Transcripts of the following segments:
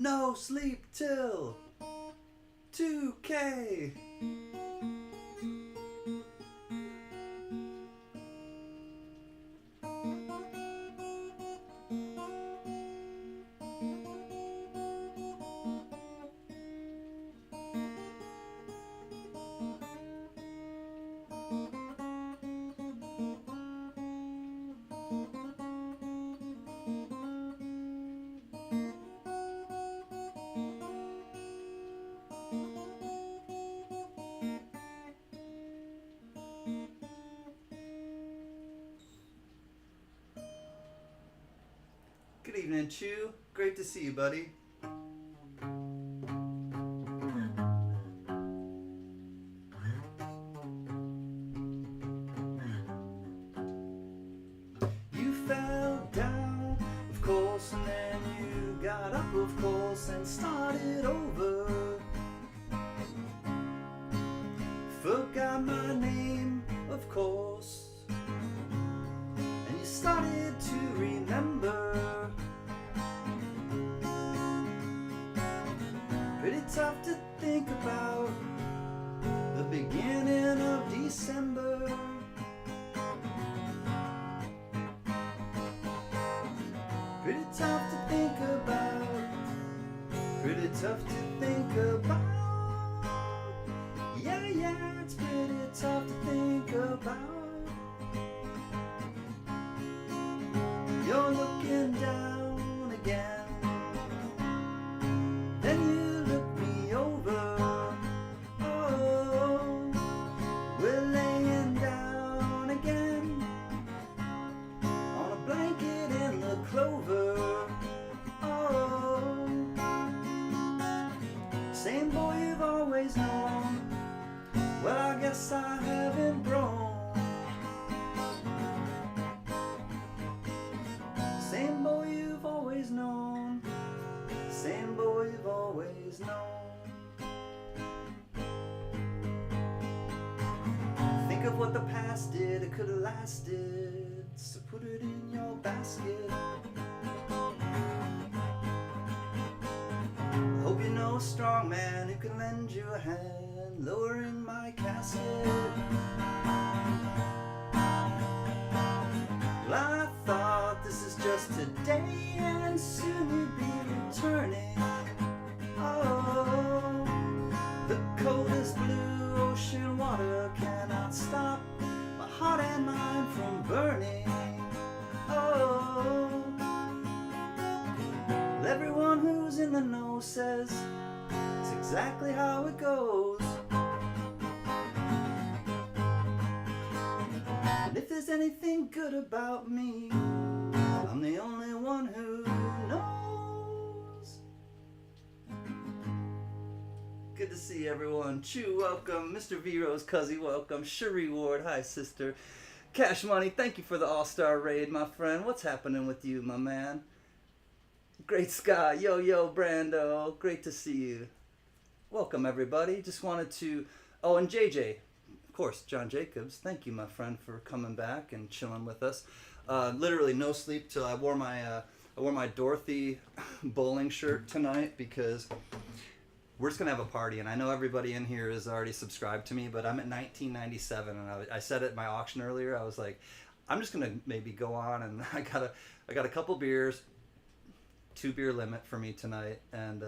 No sleep till 2K. Good evening, Chew. Great to see you, buddy. You fell down, of course, and then you got up, of course, and started over. Forgot my name, of course, and you started to remember. Pretty tough to think about the beginning of December. Pretty tough to think about. Pretty tough to think about. Yeah, it's pretty tough to think about. You're looking down again. Then you look me over. Oh, we're laying down again on a blanket in the clover. Oh, same boy you've always known. Well, I guess I haven't grown. Same boy you've always known. Same boy you've always known. Think of what the past did, it could have lasted. So put it in your basket. I hope you know a strong man who can lend you a hand, lowering my casket. Well, I thought this is just today, and soon you'd be returning. Oh, the coldest blue ocean water cannot stop my heart and mind from burning. Oh, well, everyone who's in the know says it's exactly how it goes. And if there's anything good about me, I'm the only one who knows. Good to see everyone. Chew, welcome. Mr. V Rose, Cuzzy, welcome. Cherie Ward, hi sister. Cash Money, thank you for the all-star raid, my friend. What's happening with you, my man? Great Sky, yo Brando, great to see you. Welcome everybody. Just wanted to, oh, and JJ, of course, John Jacobs, thank you, my friend, for coming back and chilling with us. Literally no sleep till I wore my Dorothy bowling shirt tonight because we're just gonna have a party, and I know everybody in here is already subscribed to me, but I'm at 1997, and I said it in my auction earlier. I was like, I'm just gonna maybe go on, and I got a couple beers, 2-beer limit for me tonight, and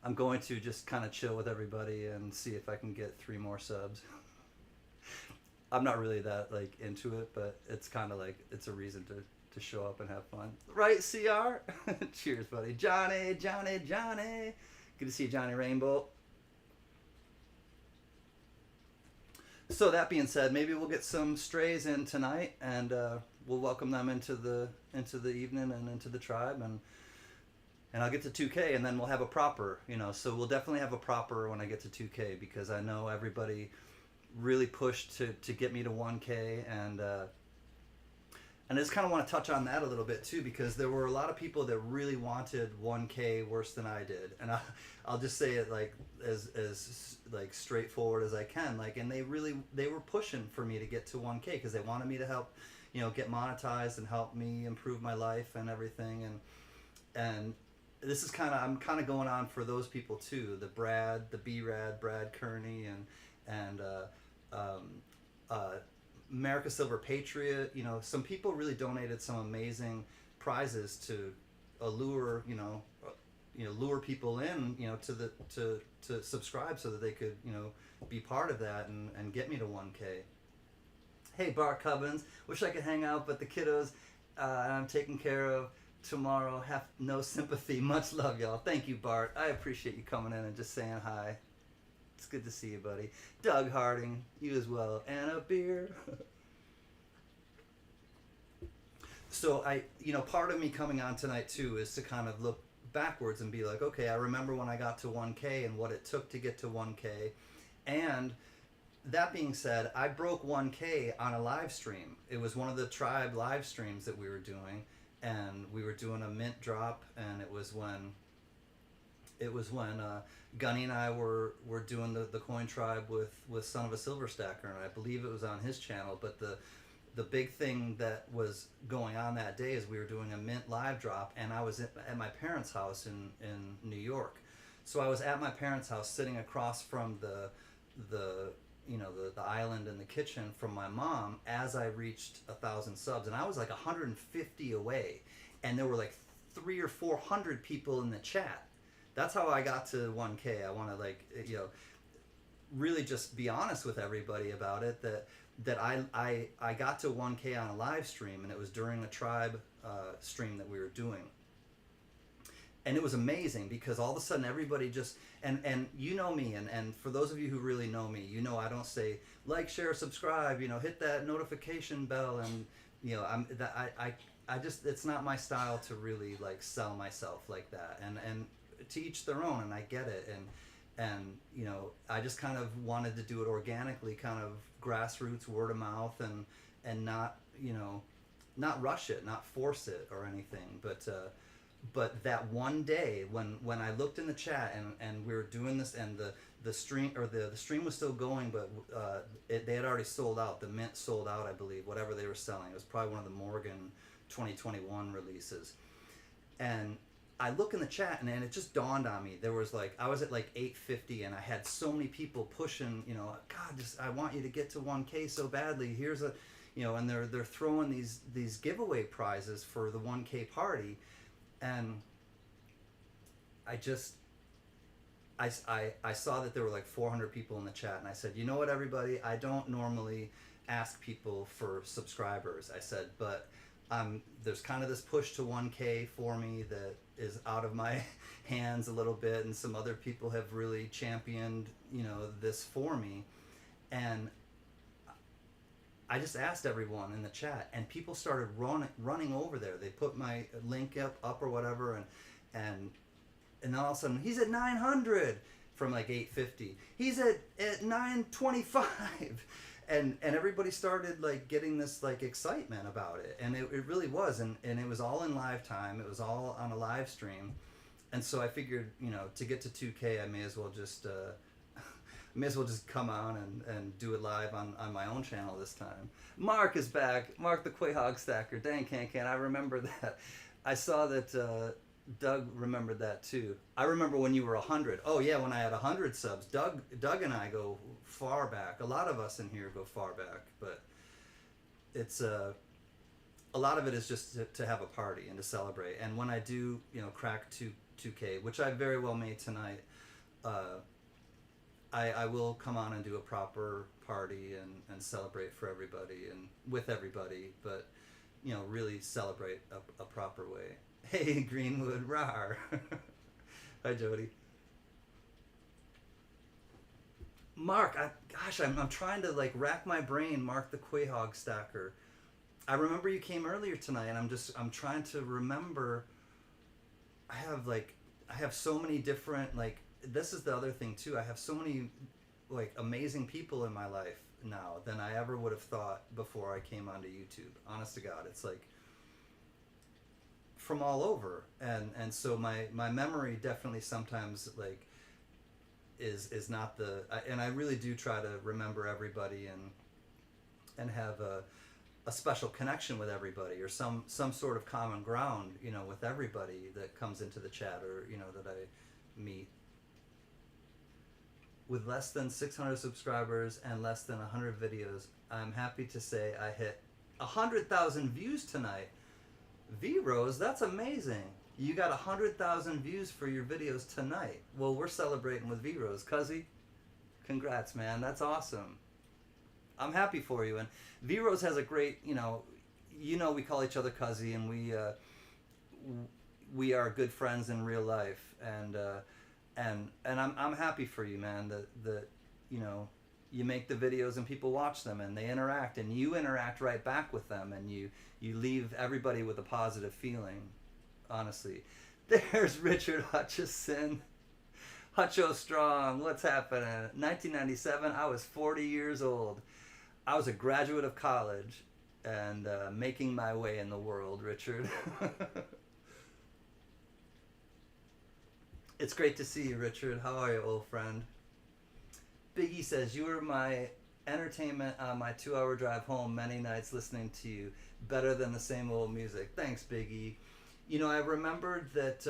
I'm going to just kind of chill with everybody and see if I can get 3 more subs. I'm not really that like into it, but it's kind of like it's a reason to show up and have fun, right? CR. Cheers, buddy. Johnny. Good to see you, Johnny Rainbow. So that being said, maybe we'll get some strays in tonight, and we'll welcome them into the evening and into the tribe, and I'll get to 2K, and then we'll have a proper, so we'll definitely have a proper when I get to 2K, because I know everybody really pushed to get me to 1K, and I just kind of want to touch on that a little bit too, because there were a lot of people that really wanted 1K worse than I did, and I'll just say it like as like straightforward as I can, like, and they were pushing for me to get to 1K because they wanted me to help, get monetized and help me improve my life and everything, and this is kind of, I'm kind of going on for those people too. The Brad, the B-Rad, Brad Kearney, and uh, America Silver Patriot. You know, some people really donated some amazing prizes to allure, lure people in, to subscribe so that they could, be part of that and get me to 1K. Hey, Bart Cubbins, wish I could hang out, but the kiddos I'm taking care of tomorrow have no sympathy. Much love, y'all. Thank you, Bart. I appreciate you coming in and just saying hi. It's good to see you, buddy. Doug Harding, you as well. And a beer. So part of me coming on tonight too is to kind of look backwards and be like, okay, I remember when I got to 1K and what it took to get to 1K. And that being said, I broke 1K on a live stream. It was one of the Tribe live streams that we were doing, and we were doing a mint drop, and it was when Gunny and I were doing the Coin Tribe with Son of a Silver Stacker, and I believe it was on his channel. But the big thing that was going on that day is we were doing a mint live drop, and I was at my parents' house in New York. So I was at my parents' house sitting across from the island in the kitchen from my mom as I reached 1,000 subs, and I was like 150 away, and there were like 300 or 400 people in the chat. That's how I got to 1K. I want to really just be honest with everybody about it, that I got to 1K on a live stream, and it was during a Tribe stream that we were doing. And it was amazing because all of a sudden everybody just, and you know me, and for those of you who really know me, I don't say like, share, subscribe, hit that notification bell, and I just, it's not my style to really like sell myself like that, and to each their own, and I get it, and I just kind of wanted to do it organically, kind of grassroots, word of mouth, and not not rush it, not force it or anything, but that one day when I looked in the chat and we were doing this, and the stream, or the stream was still going, but they had already sold out. The mint sold out, I believe, whatever they were selling. It was probably one of the Morgan 2021 releases. And I look in the chat, and it just dawned on me. There was I was at 850, and I had so many people pushing, God, I want you to get to 1K so badly. Here's a, and they're throwing these giveaway prizes for the 1K party. And I saw that there were 400 people in the chat, and I said, you know what, everybody, I don't normally ask people for subscribers. I said, but there's kind of this push to 1K for me that is out of my hands a little bit, and some other people have really championed, this for me. And I just asked everyone in the chat, and people started running over there. They put my link up or whatever, and then all of a sudden, he's at 900 from 850. He's at 925, and everybody started getting this excitement about it, and it really was, and it was all in live time. It was all on a live stream, and so I figured, to get to 2K, I may as well just come on and do it live on my own channel this time. Mark is back. Mark the Quahog Stacker. Dang, can I remember that. I saw that Doug remembered that too. I remember when you were 100. Oh yeah, when I had 100 subs. Doug and I go far back. A lot of us in here go far back, but it's a lot of it is just to have a party and to celebrate. And when I do, crack 2K, which I very well may tonight, I will come on and do a proper party and celebrate for everybody and with everybody, but really celebrate a proper way. Hey, Greenwood, rawr. Hi, Jody. Mark, I'm trying to like rack my brain. Mark the Quahog Stacker. I remember you came earlier tonight, and I'm trying to remember. I have so many different this is the other thing too. I have so many amazing people in my life now than I ever would have thought before I came onto YouTube. Honest to God, it's from all over, and so my memory definitely sometimes is not and I really do try to remember everybody and have a special connection with everybody, or some sort of common ground, with everybody that comes into the chat, or that I meet. With less than 600 subscribers and less than 100 videos, I'm happy to say I hit 100,000 views tonight. V-Rose, that's amazing. You got 100,000 views for your videos tonight. Well, we're celebrating with V-Rose. Cuzzy, congrats, man. That's awesome. I'm happy for you. And V-Rose has a great, we call each other Cuzzy, and we are good friends in real life. And I'm happy for you, man, that you make the videos and people watch them and they interact, and you interact right back with them, and you leave everybody with a positive feeling, honestly. There's Richard Hutchison. Hutcho Strong, what's happening? 1997, I was 40 years old. I was a graduate of college and making my way in the world, Richard. It's great to see you, Richard. How are you, old friend? Biggie says, you were my entertainment on my 2-hour drive home many nights listening to you. Better than the same old music. Thanks, Biggie. I remembered that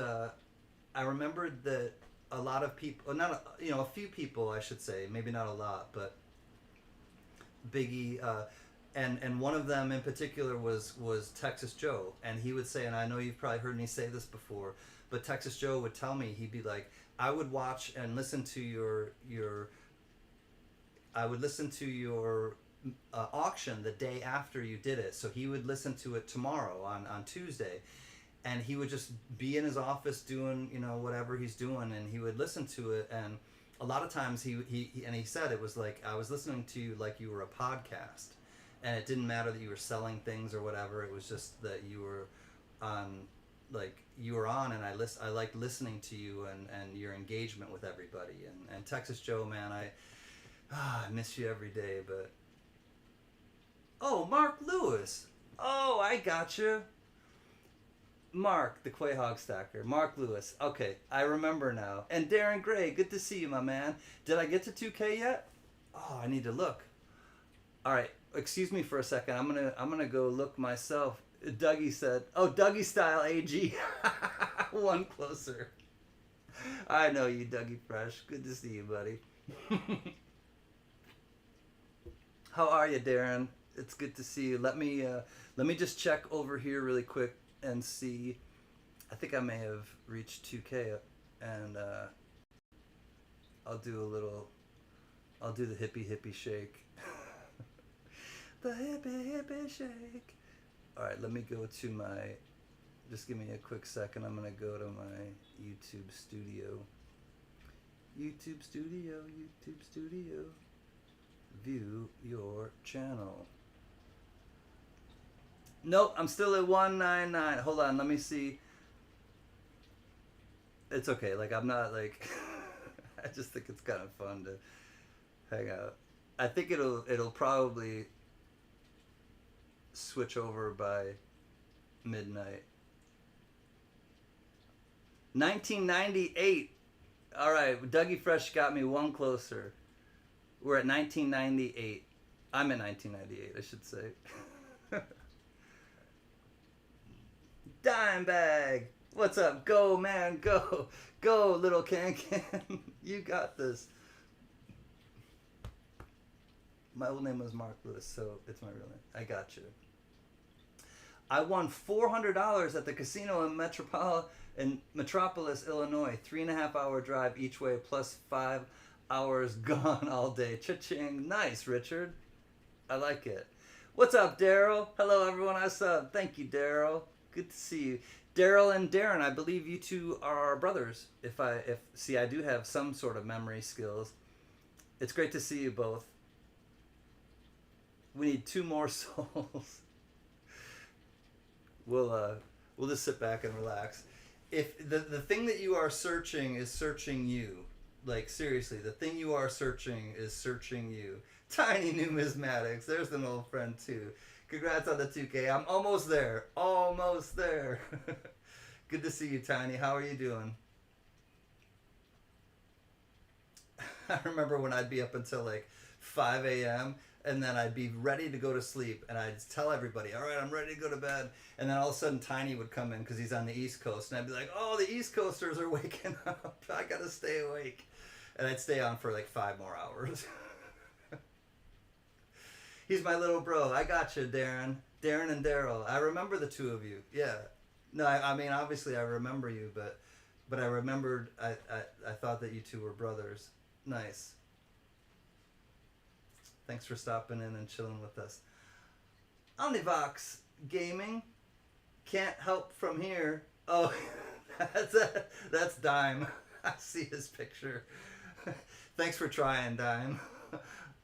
a lot of people, a few people, I should say, maybe not a lot, but Biggie, and one of them in particular was Texas Joe, and he would say, and I know you've probably heard me say this before, but Texas Joe would tell me, he'd be like, I would watch and listen to your auction the day after you did it. So he would listen to it tomorrow on Tuesday, and he would just be in his office doing whatever he's doing, and he would listen to it. And a lot of times he said it was like I was listening to you like you were a podcast, and it didn't matter that you were selling things or whatever. It was just that you were on. And I liked listening to you and your engagement with everybody. And Texas Joe, man, I miss you every day. But Mark Lewis, I got you. Mark, the Quahog Stacker, Mark Lewis. Okay, I remember now. And Darren Gray, good to see you, my man. Did I get to 2K yet? I need to look. All right, excuse me for a second. I'm gonna go look myself. Dougie said, Dougie Style AG. One closer. I know you, Dougie Fresh. Good to see you, buddy. How are you, Darren? It's good to see you. Let me just check over here really quick and see. I think I may have reached 2K, and I'll do the hippie shake. The hippie shake. All right, let me go to my, just give me a quick second. I'm going to go to my YouTube Studio. YouTube Studio. View your channel. Nope, I'm still at 199. Hold on, let me see. It's okay, I'm not I just think it's kind of fun to hang out. I think it'll probably switch over by midnight. 1998. All right, Dougie Fresh got me one closer. We're at 1998. I'm at 1998, I should say. Dimebag, what's up? Go, man, go. Go, little can. You got this. My old name was Mark Lewis, so it's my real name. I got you. I won $400 at the casino in Metropolis, Illinois. 3.5 hour drive each way, plus 5 hours gone all day. Cha-ching. Nice, Richard. I like it. What's up, Daryl? Hello, everyone. What's up? Thank you, Daryl. Good to see you. Daryl and Darren, I believe you two are brothers. I do have some sort of memory skills. It's great to see you both. We need 2 more souls. We'll just sit back and relax. If the thing that you are searching is searching you, seriously, the thing you are searching is searching you. Tiny Numismatics, there's an old friend too. Congrats on the 2K. I'm almost there. Almost there. Good to see you, Tiny. How are you doing? I remember when I'd be up until 5 a.m. And then I'd be ready to go to sleep, and I'd tell everybody, all right, I'm ready to go to bed. And then all of a sudden Tiny would come in because he's on the East Coast, and I'd be like, oh, the East Coasters are waking up. I gotta stay awake. And I'd stay on for like 5 more hours. He's my little bro. I got you, Darren. Darren and Daryl. I remember the two of you. Yeah. No, I mean, obviously I remember you, but I remembered, I thought that you two were brothers. Nice. Thanks for stopping in and chilling with us. Omnivox Gaming. Can't help from here. Oh, that's Dime. I see his picture. Thanks for trying, Dime.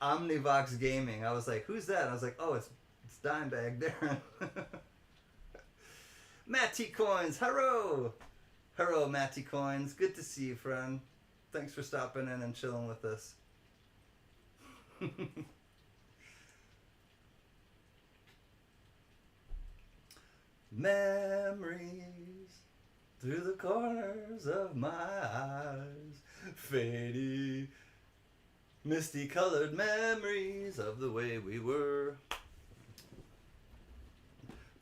Omnivox Gaming. I was like, who's that? I was like, oh, it's Dimebag Darren. Matty Coins. Hello. Hello, Matty Coins. Good to see you, friend. Thanks for stopping in and chilling with us. Memories through the corners of my eyes, fading, misty colored memories of the way we were.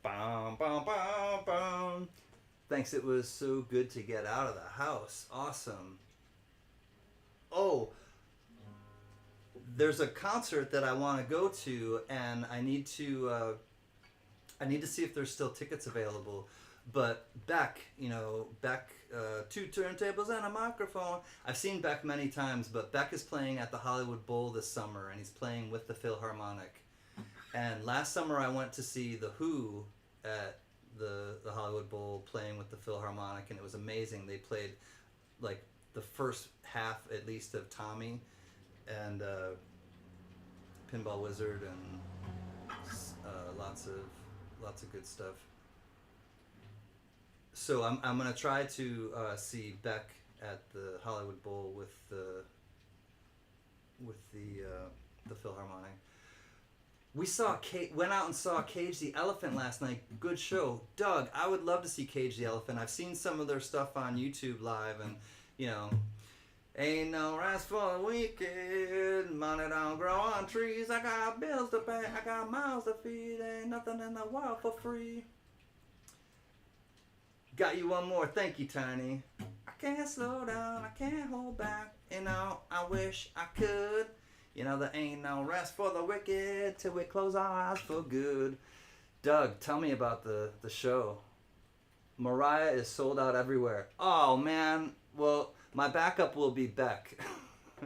Bum, bum, bum, bum. Thanks, it was so good to get out of the house. Awesome. Oh, there's a concert that I want to go to, and I need to see if there's still tickets available. But Beck, Beck, 2 turntables and a microphone. I've seen Beck many times, but Beck is playing at the Hollywood Bowl this summer, and he's playing with the Philharmonic. And last summer I went to see The Who at the Hollywood Bowl playing with the Philharmonic, and it was amazing. They played like the first half at least of Tommy and Pinball Wizard and lots of good stuff. So I'm gonna try to see Beck at the Hollywood Bowl with the Philharmonic. We went out and saw Cage the Elephant last night. Good show. Doug, I would love to see Cage the Elephant. I've seen some of their stuff on YouTube live, and ain't no rest for the wicked, money don't grow on trees, I got bills to pay, I got mouths to feed, ain't nothing in the world for free. Got you one more, thank you, Tiny. I can't slow down, I can't hold back, I wish I could. There ain't no rest for the wicked till we close our eyes for good. Doug, tell me about the show. Mariah is sold out everywhere. Oh, man. Well, my backup will be Beck,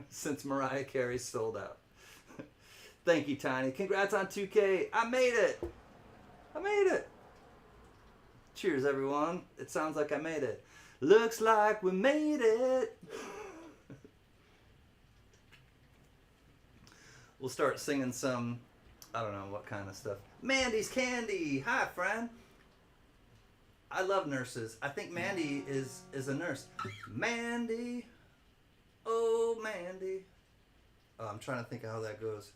since Mariah Carey's sold out. Thank you, Tiny. Congrats on 2K. I made it. Cheers, everyone. It sounds like I made it. Looks like we made it. We'll start singing some, I don't know what kind of stuff. Mandy's Candy. Hi, friend. I love nurses. I think Mandy is a nurse. Mandy. Oh, Mandy. Oh, I'm trying to think of how that goes.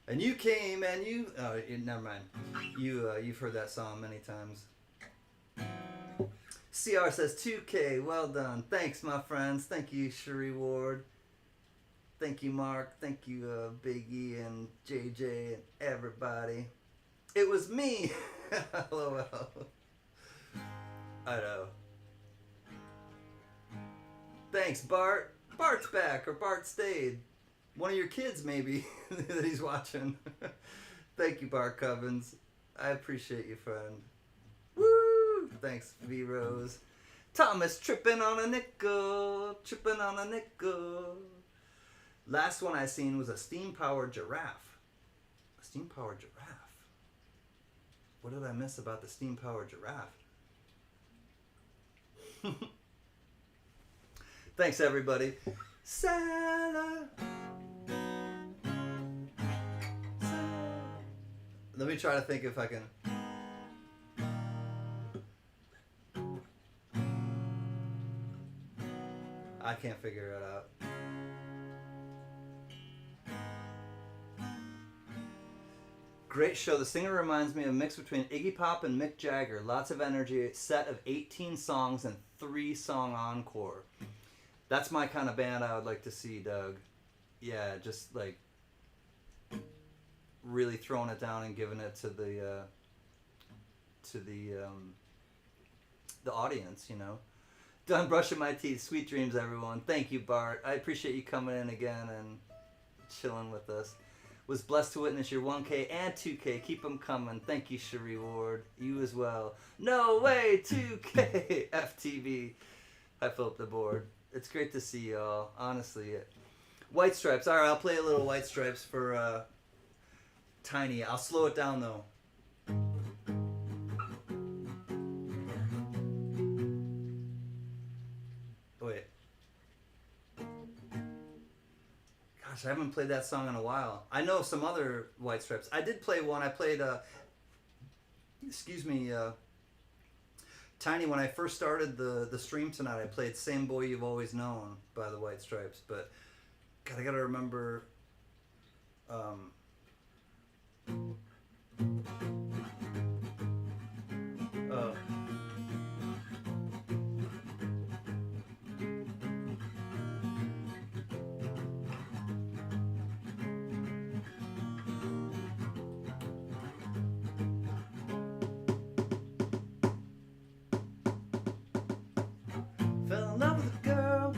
And you came and you... Oh, never mind. You've heard that song many times. CR says 2K. Well done. Thanks, my friends. Thank you, Cherie Ward. Thank you, Mark. Thank you, Biggie and JJ and everybody. It was me. LOL. I know. Thanks, Bart. Bart's back, or Bart stayed. One of your kids, maybe, that he's watching. Thank you, Bart Covens. I appreciate you, friend. Woo! Thanks, V-Rose. Thomas tripping on a nickel. Last one I seen was a steam-powered giraffe. A steam-powered giraffe? What did I miss about the steam-powered giraffe? Thanks, everybody. Sala. Let me try to think if I can... I can't figure it out. Great show. The singer reminds me of a mix between Iggy Pop and Mick Jagger. Lots of energy. Set of 18 songs and 3-song encore. That's my kind of band I would like to see, Doug. Yeah, just like really throwing it down and giving it to the audience, you know. Done brushing my teeth. Sweet dreams, everyone. Thank you, Bart. I appreciate you coming in again and chilling with us. Was blessed to witness your 1K and 2K. Keep them coming. Thank you, Cherie Ward. You as well. No way, 2K. FTV. I fill up the board. It's great to see y'all. Honestly. White Stripes. All right, I'll play a little White Stripes for Tiny. I'll slow it down, though. Wait. Gosh, I haven't played that song in a while. I know some other White Stripes. I did play one. I played, Tiny, when I first started the stream tonight, I played Same Boy You've Always Known by the White Stripes. But, God, I gotta remember, fell in love with a girl.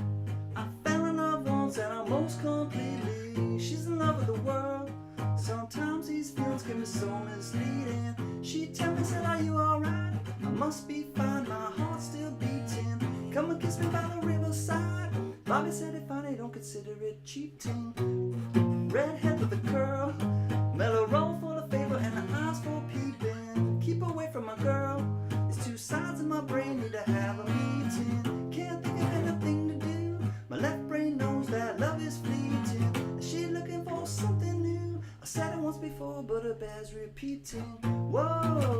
I fell in love once and almost completely. She's in love with the world. Sometimes these feelings can be so misleading. She tell me, said, are you alright? I must be fine, my heart's still beating. Come and kiss me by the riverside. Bobby said if I don't consider it cheating. Redhead with a curl, mellow roll full of favor and her eyes full peeping. Keep away from my girl. It's two sides of my brain need to have a meeting. Can't think of anything to do. My left brain knows that love is fleeting. And she looking for something new. I said it once before, but it bears repeating. Whoa,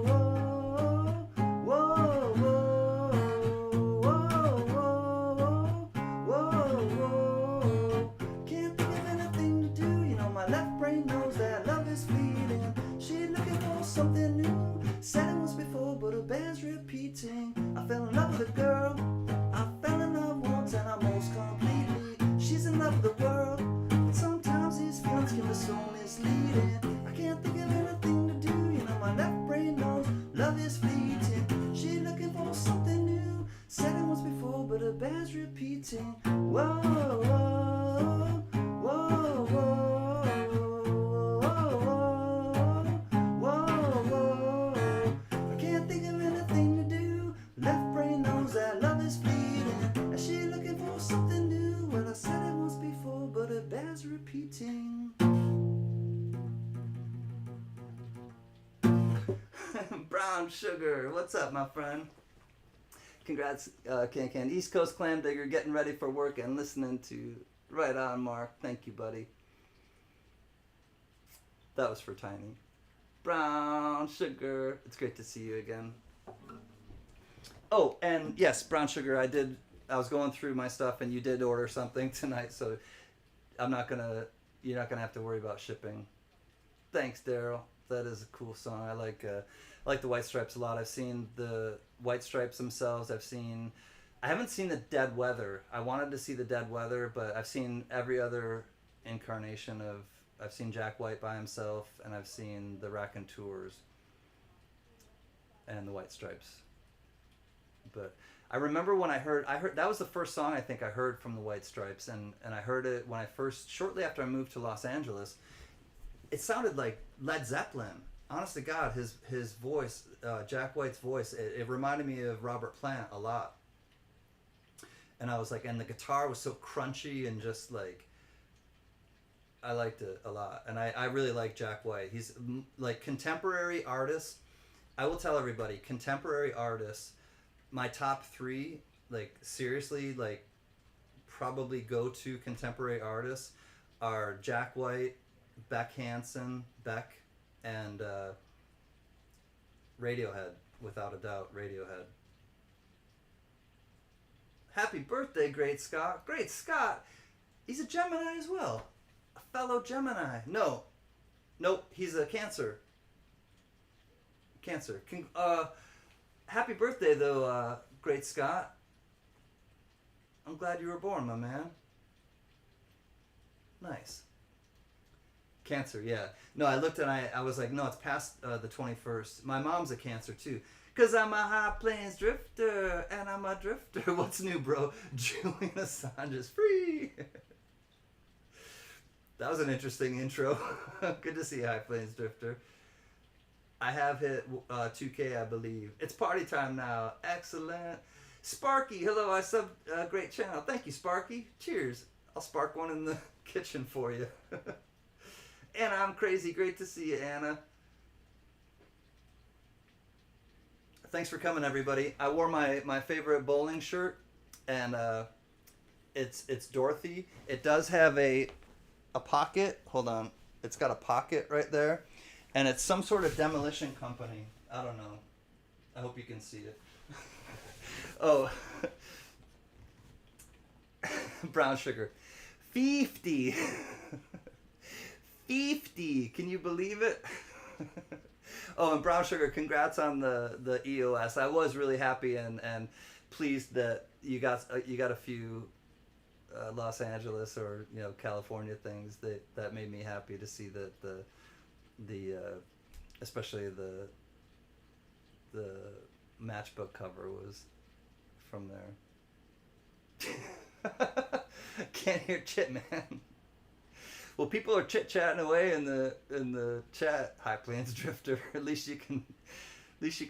whoa, whoa, whoa, whoa, whoa, whoa. Can't think of anything to do. You know, my left brain knows that love is fleeting. She looking for something new. Said it once before, but it bears repeating. I fell in love with a girl. I fell in love once and almost completely. She's in love with the world. But sometimes these feelings can be so misleading. I can't think of anything to do. You know, my left brain knows love is fleeting. She looking for something new. Said it once before, but it bears repeating. Whoa, whoa, whoa, whoa, whoa, whoa. I can't think of anything to do. Left brain knows that love is fleeting. And she looking for something new. Well, I said it once before, but it bears repeating. Brown Sugar, what's up, my friend? Congrats, Can. East Coast Clam Digger, getting ready for work and listening to Right On, Mark. Thank you, buddy. That was for Tiny. Brown Sugar, it's great to see you again. Oh, and yes, Brown Sugar, I was going through my stuff and you did order something tonight, so you're not gonna have to worry about shipping. Thanks, Daryl. That is a cool song. I like the White Stripes a lot. I've seen the White Stripes themselves. I haven't seen the Dead Weather. I wanted to see the Dead Weather, but I've seen every other incarnation of. I've seen Jack White by himself, and I've seen the Raconteurs and the White Stripes. But I remember when I heard that was the first song I think I heard from the White Stripes, and I heard it when shortly after I moved to Los Angeles. It sounded like Led Zeppelin. Honest to God, his voice, Jack White's voice, it reminded me of Robert Plant a lot. And I was like, and the guitar was so crunchy and just like, I liked it a lot. And I really like Jack White. He's like contemporary artists. I will tell everybody, contemporary artists, my top three, like seriously, like probably go-to contemporary artists are Jack White, Beck Hansen, and Radiohead, without a doubt, Radiohead. Happy birthday, Great Scott. Great Scott, he's a Gemini as well. A fellow Gemini. Nope, he's a Cancer. Happy birthday, though, Great Scott. I'm glad you were born, my man. Nice. Cancer, yeah. No, I looked and I was like, no, it's past the 21st. My mom's a Cancer too. Cause I'm a high plains drifter and I'm a drifter. What's new, bro? Julian Assange is free. That was an interesting intro. Good to see High Plains Drifter. I have hit 2K, I believe. It's party time now. Excellent. Sparky, hello, I sub great channel. Thank you, Sparky. Cheers. I'll spark one in the kitchen for you. Anna, I'm crazy. Great to see you, Anna. Thanks for coming, everybody. I wore my favorite bowling shirt, and it's Dorothy. It does have a pocket. Hold on. It's got a pocket right there, and it's some sort of demolition company. I don't know. I hope you can see it. Oh, brown sugar. 50. 50. Can you believe it? Oh, and brown sugar, congrats on the EOS. I was really happy and pleased that you got a few Los Angeles or California things that made me happy to see that the especially the matchbook cover was from there. Can't hear chit, man. Well, people are chit chatting away in the chat. High Plains Drifter. At least you can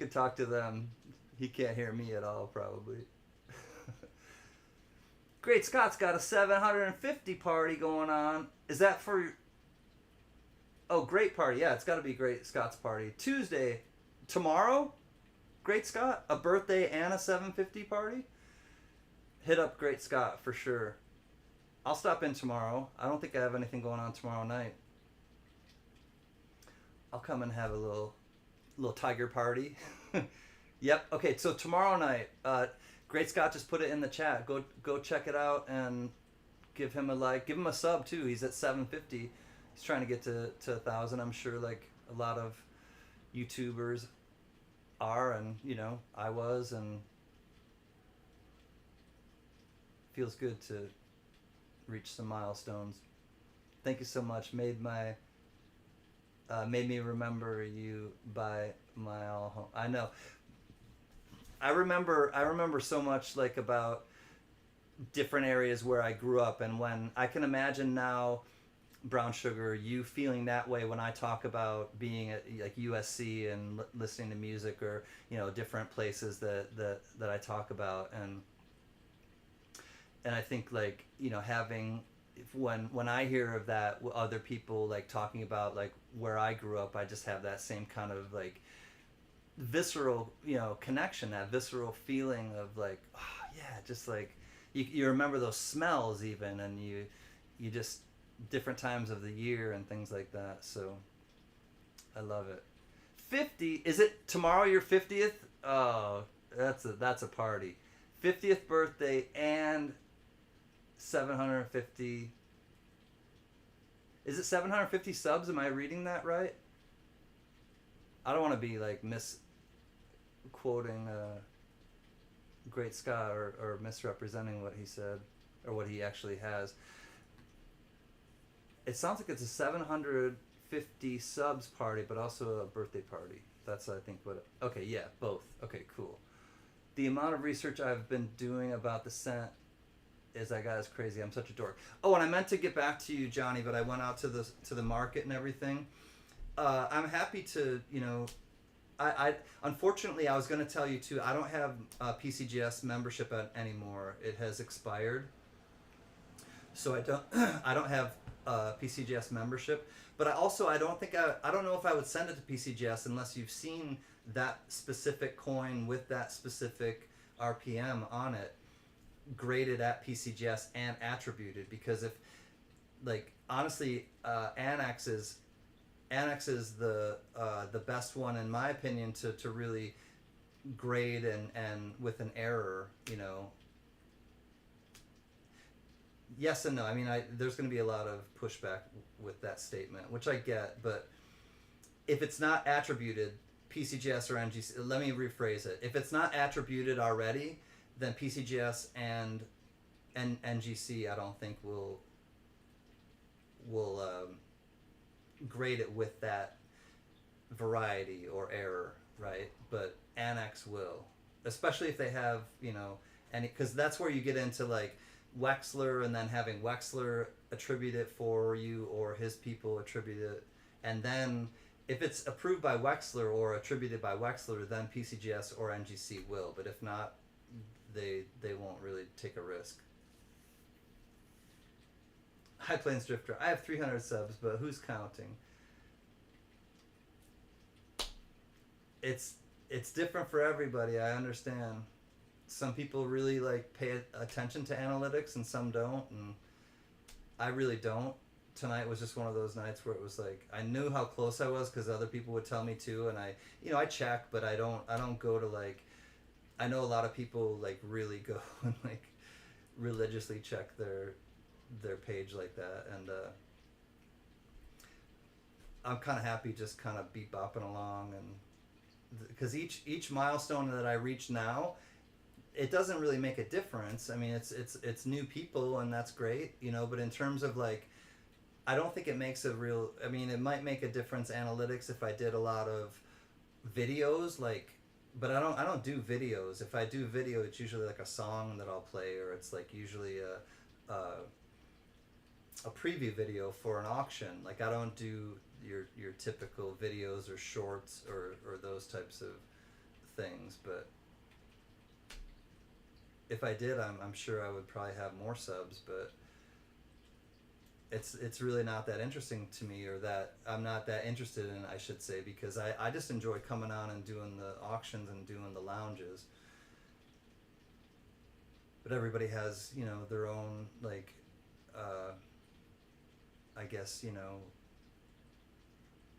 talk to them. He can't hear me at all, probably. Great Scott's got a 750 party going on. Is that for? Oh, Great Party. Yeah, it's got to be Great Scott's party. Tuesday, tomorrow. Great Scott, a birthday and a 750 party. Hit up Great Scott for sure. I'll stop in tomorrow. I don't think I have anything going on tomorrow night. I'll come and have a little tiger party. Yep. Okay. So tomorrow night, Great Scott just put it in the chat. Go check it out and give him a like. Give him a sub too. He's at 750. He's trying to get to 1,000. I'm sure like a lot of YouTubers are, and I was, and feels good to reach some milestones. Thank you so much. Made me remember you by my all home. I know. I remember so much like about different areas where I grew up, and when I can imagine now, Brown Sugar, you feeling that way when I talk about being at like USC and listening to music, or different places that I talk about, and I think like having when I hear of that, other people like talking about like where I grew up, I just have that same kind of like visceral connection, that visceral feeling of like, oh yeah, just like you remember those smells even, and you just different times of the year and things like that. So I love it. 50, is it tomorrow your 50th? Oh, that's a party. 50th birthday and 750. Is it 750 subs? Am I reading that right? I don't want to be like misquoting Great Scott or misrepresenting what he said or what he actually has. It sounds like it's a 750 subs party, but also a birthday party. That's, I think, what... Okay, yeah, both. Okay, cool. The amount of research I've been doing about the scent is I got as crazy. I'm such a dork. Oh, and I meant to get back to you, Johnny, but I went out to the market and everything. I'm happy to, I unfortunately, I was going to tell you, too, I don't have PCGS membership anymore. It has expired. So I don't have PCGS membership, but I don't know if I would send it to PCGS unless you've seen that specific coin with that specific RPM on it graded at PCGS and attributed, because if like honestly Annex is the best one in my opinion to really grade and with an error, yes and no. I mean, there's going to be a lot of pushback with that statement, which I get, but if it's not attributed, PCGS or NGC, let me rephrase it. If it's not attributed already, then PCGS and NGC, I don't think will grade it with that variety or error, right? But Annex will, especially if they have, you know, and because that's where you get into like Wexler, and then having Wexler attribute it for you or his people attribute it, and then if it's approved by Wexler or attributed by Wexler, then PCGS or NGC will. But if not, they won't really take a risk. High Plains Drifter. I have 300 subs, but who's counting? It's different for everybody. I understand. Some people really like pay attention to analytics, and some don't, and I really don't. Tonight was just one of those nights where it was like I knew how close I was because other people would tell me too, and I check, but I don't go to like. I know a lot of people like really go and like religiously check their page like that, and I'm kind of happy just kind of beat bopping along, and because each milestone that I reach now, it doesn't really make a difference. I mean, it's new people, and that's great, you know. But in terms of like, I don't think it makes a real. I mean, it might make a difference analytics if I did a lot of videos, like, but I don't do videos. If I do video, it's usually like a song that I'll play, or it's like usually a preview video for an auction. Like I don't do your typical videos or shorts or those types of things, but if I did, I'm sure I would probably have more subs, but it's really not that interesting to me, or that I'm not that interested in, I should say, because I just enjoy coming on and doing the auctions and doing the lounges. But everybody has, you know, their own, like, I guess, you know,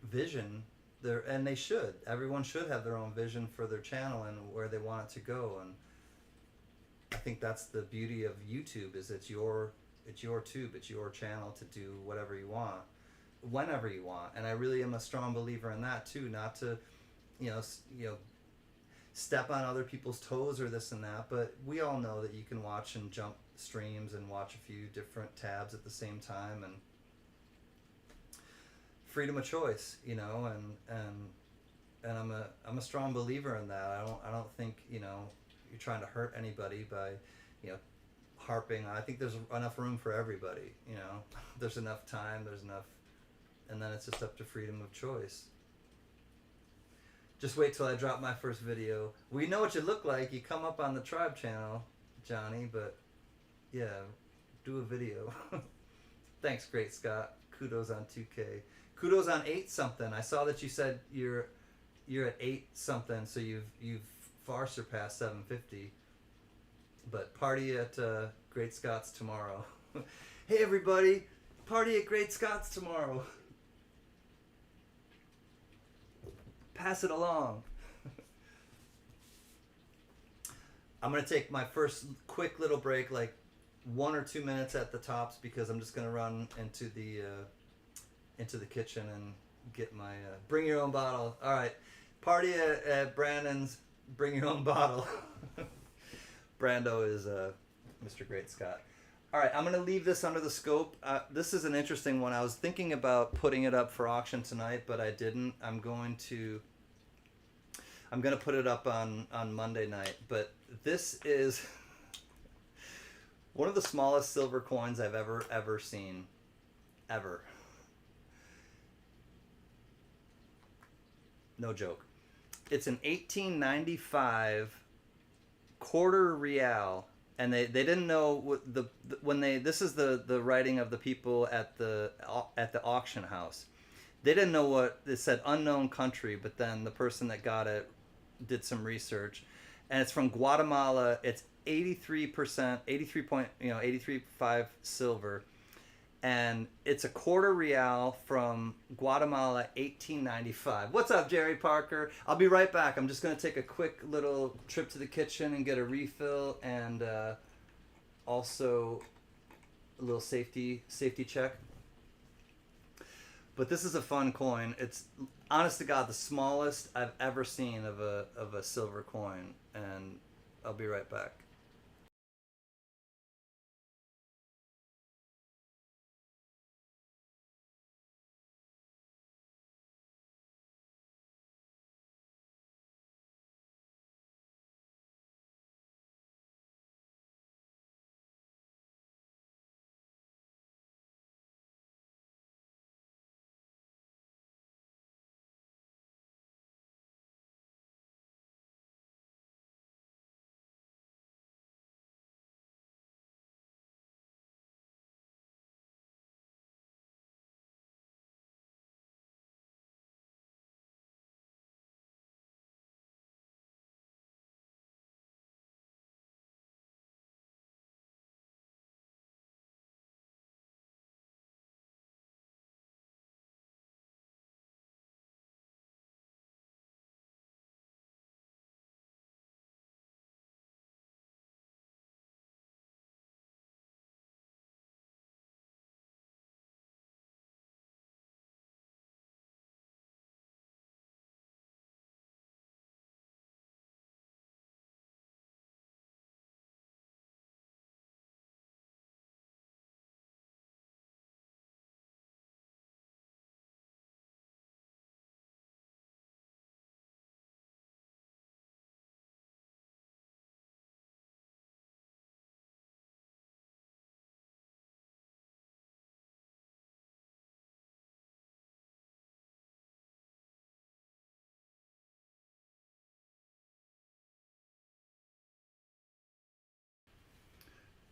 vision there, and they should. Everyone should have their own vision for their channel and where they want it to go, and I think that's the beauty of YouTube, is it's your tube, it's your channel to do whatever you want, whenever you want. And I really am a strong believer in that too, not to, you know, step on other people's toes or this and that, but we all know that you can watch and jump streams and watch a few different tabs at the same time, and freedom of choice, you know, and I'm a strong believer in that. I don't think, you know, you're trying to hurt anybody by, you know, harping. I think there's enough room for everybody, you know. There's enough time, there's enough, and then it's just up to freedom of choice. Just wait till I drop my first video. We know what you look like. You come up on the tribe channel, Johnny, but yeah, do a video. Thanks, Great Scott. Kudos on 2K. Kudos on 8 something. I saw that you said you're at 8 something, so you've far surpassed 750. But party at Great Scott's tomorrow. Hey everybody, party at Great Scott's tomorrow. Pass it along. I'm gonna take my first quick little break, like 1 or 2 minutes at the tops, because I'm just gonna run into the kitchen and get my bring your own bottle. All right, party at Brandon's. Bring your own bottle. Brando is Mr. Great Scott. All right, I'm going to leave this under the scope. This is an interesting one. I was thinking about putting it up for auction tonight, but I didn't. I'm going to put it up on Monday night. But this is one of the smallest silver coins I've ever seen. Ever. No joke. It's an 1895 quarter real, and they didn't know what this is the writing of the people at the auction house. They didn't know what it said, unknown country, but then the person that got it did some research, and it's from Guatemala. It's 83%, 83.5 silver. And it's a quarter real from Guatemala, 1895. What's up, Jerry Parker? I'll be right back. I'm just going to take a quick little trip to the kitchen and get a refill, and also a little safety check. But this is a fun coin. It's, honest to God, the smallest I've ever seen of a silver coin, and I'll be right back.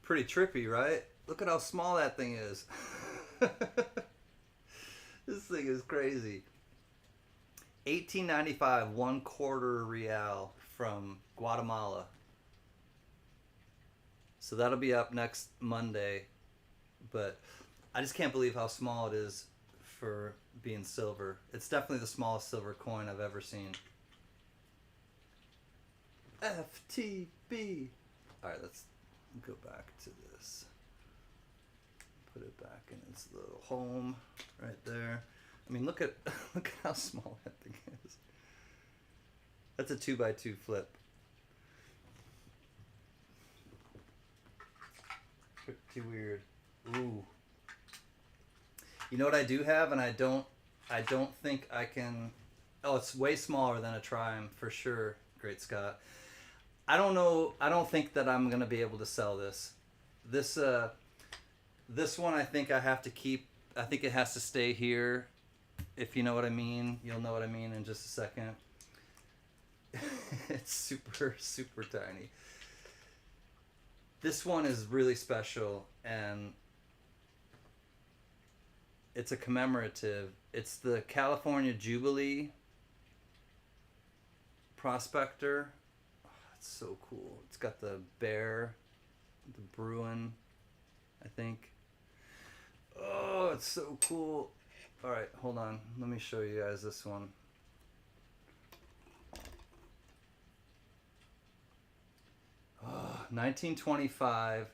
Pretty trippy, right? Look at how small that thing is. This thing is crazy. 1895, 1/4 real from Guatemala. So that'll be up next Monday. But I just can't believe how small it is for being silver. It's definitely the smallest silver coin I've ever seen. FTB. Alright, let's go back to this. Put it back in its little home right there. I mean, look at look at how small that thing is. That's a 2x2 flip. Pretty weird. Ooh. You know what I do have, and I don't think I can. Oh, it's way smaller than a Triumph for sure. Great Scott. I don't know. I don't think that I'm gonna be able to sell this. This one I think I have to keep. I think it has to stay here. If you know what I mean, you'll know what I mean in just a second. It's super, super tiny. This one is really special, and it's a commemorative. It's the California Jubilee Prospector. Oh, it's so cool. It's got the bear, the Bruin, I think. Oh, it's so cool. All right, hold on. Let me show you guys this one. Oh, 1925,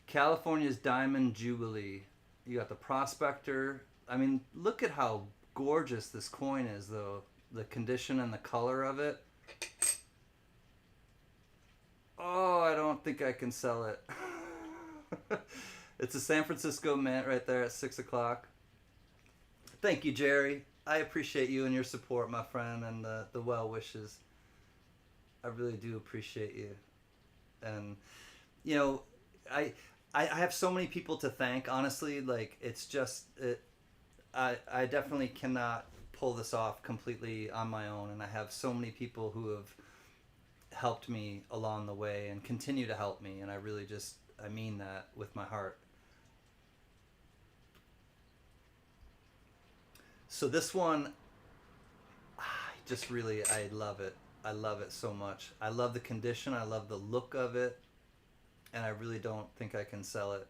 California's Diamond Jubilee. You got the Prospector. I mean, look at how gorgeous this coin is, though. The condition and the color of it. Oh, I don't think I can sell it. It's a San Francisco Mint right there at 6 o'clock. Thank you, Jerry. I appreciate you and your support, my friend, and the well wishes. I really do appreciate you. And, you know, I have so many people to thank, honestly. Like, it's just, I definitely cannot pull this off completely on my own. And I have so many people who have helped me along the way and continue to help me. And I really just, I mean that with my heart. So this one, just really, I love it. I love it so much. I love the condition. I love the look of it. And I really don't think I can sell it.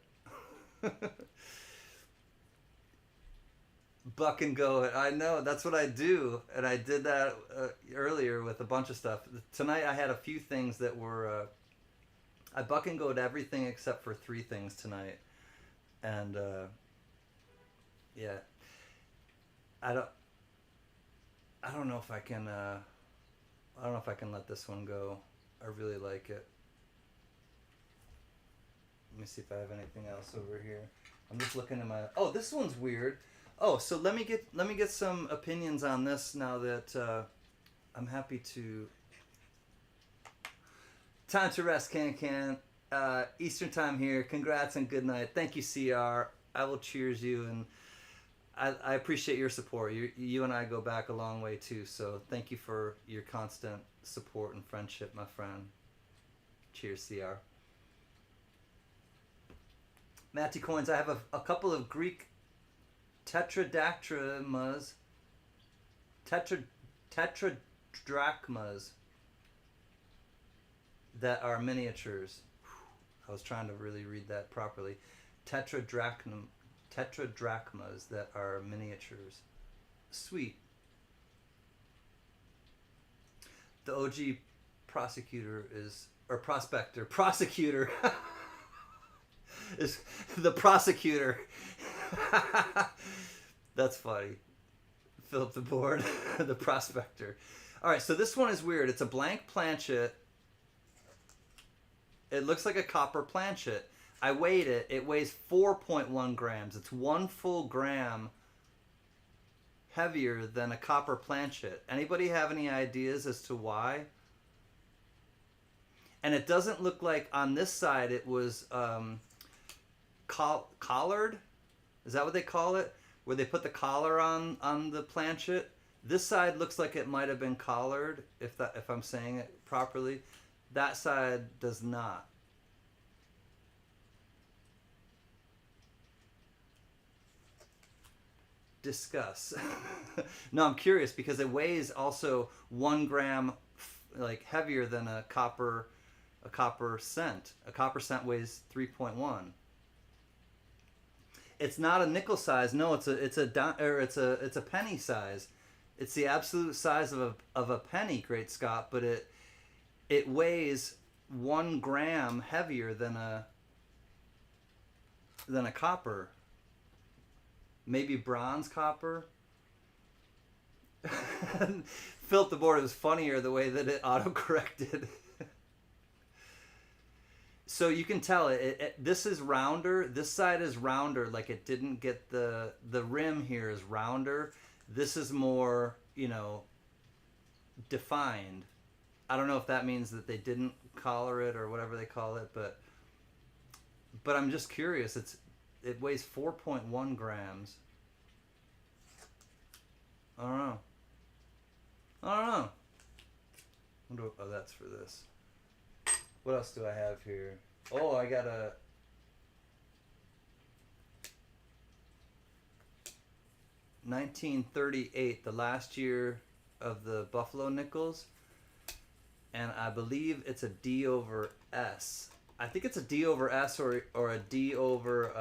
Buck and go it. I know. That's what I do. And I did that earlier with a bunch of stuff. Tonight I had a few things that were... I buck and go'd everything except for 3 things tonight. And, yeah. I don't know if I can... I don't know if I can let this one go. I really like it. Let me see if I have anything else over here. I'm just looking at my... Oh, this one's weird. Oh, so let me get some opinions on this now that I'm happy to... Time to rest, Can. Eastern time here. Congrats and good night. Thank you, CR. I will cheers you, and I appreciate your support. You and I go back a long way too, so thank you for your constant support and friendship, my friend. Cheers, CR. Matty Coins, I have a couple of Greek tetradrachmas. Tetradrachmas that are miniatures. I was trying to really read that properly. Tetradrachmas that are miniatures. Sweet. The OG prosecutor is, or prospector, prosecutor is the prosecutor. That's funny. Philip the Board, the prospector. All right, so this one is weird. It's a blank planchet. It looks like a copper planchet. I weighed it. It weighs 4.1 grams. It's 1 full gram heavier than a copper planchet. Anybody have any ideas as to why? And it doesn't look like on this side it was collared. Is that what they call it? Where they put the collar on the planchet. This side looks like it might have been collared, if I'm saying it properly. That side does not. Discuss. No, I'm curious because it weighs also 1 gram like heavier than a copper cent. A copper cent weighs 3.1. It's not a nickel size. No, it's a penny size. It's the absolute size of a penny, Great Scott, but it weighs 1 gram heavier than a copper. Maybe bronze copper. Felt the board was funnier the way that it auto-corrected. So you can tell this is rounder. This side is rounder, like it didn't get the rim here is rounder. This is more, defined. I don't know if that means that they didn't collar it or whatever they call it, but I'm just curious. It weighs 4.1 grams. I don't know. Oh, that's for this. What else do I have here? Oh, I got a 1938, the last year of the Buffalo Nickels, and I believe it's a D over S. I think it's a D over S or a D over.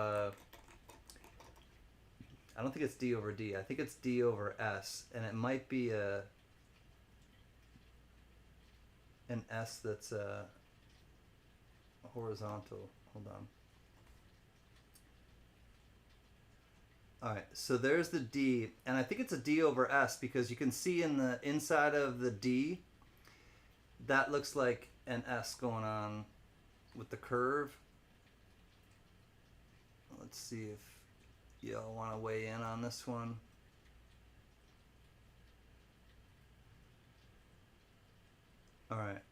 I don't think it's D over D. I think it's D over S, and it might be an S that's horizontal. Hold on. All right, so there's the D, and I think it's a D over S because you can see in the inside of the D, that looks like an S going on with the curve. Let's see if y'all want to weigh in on this one. All right,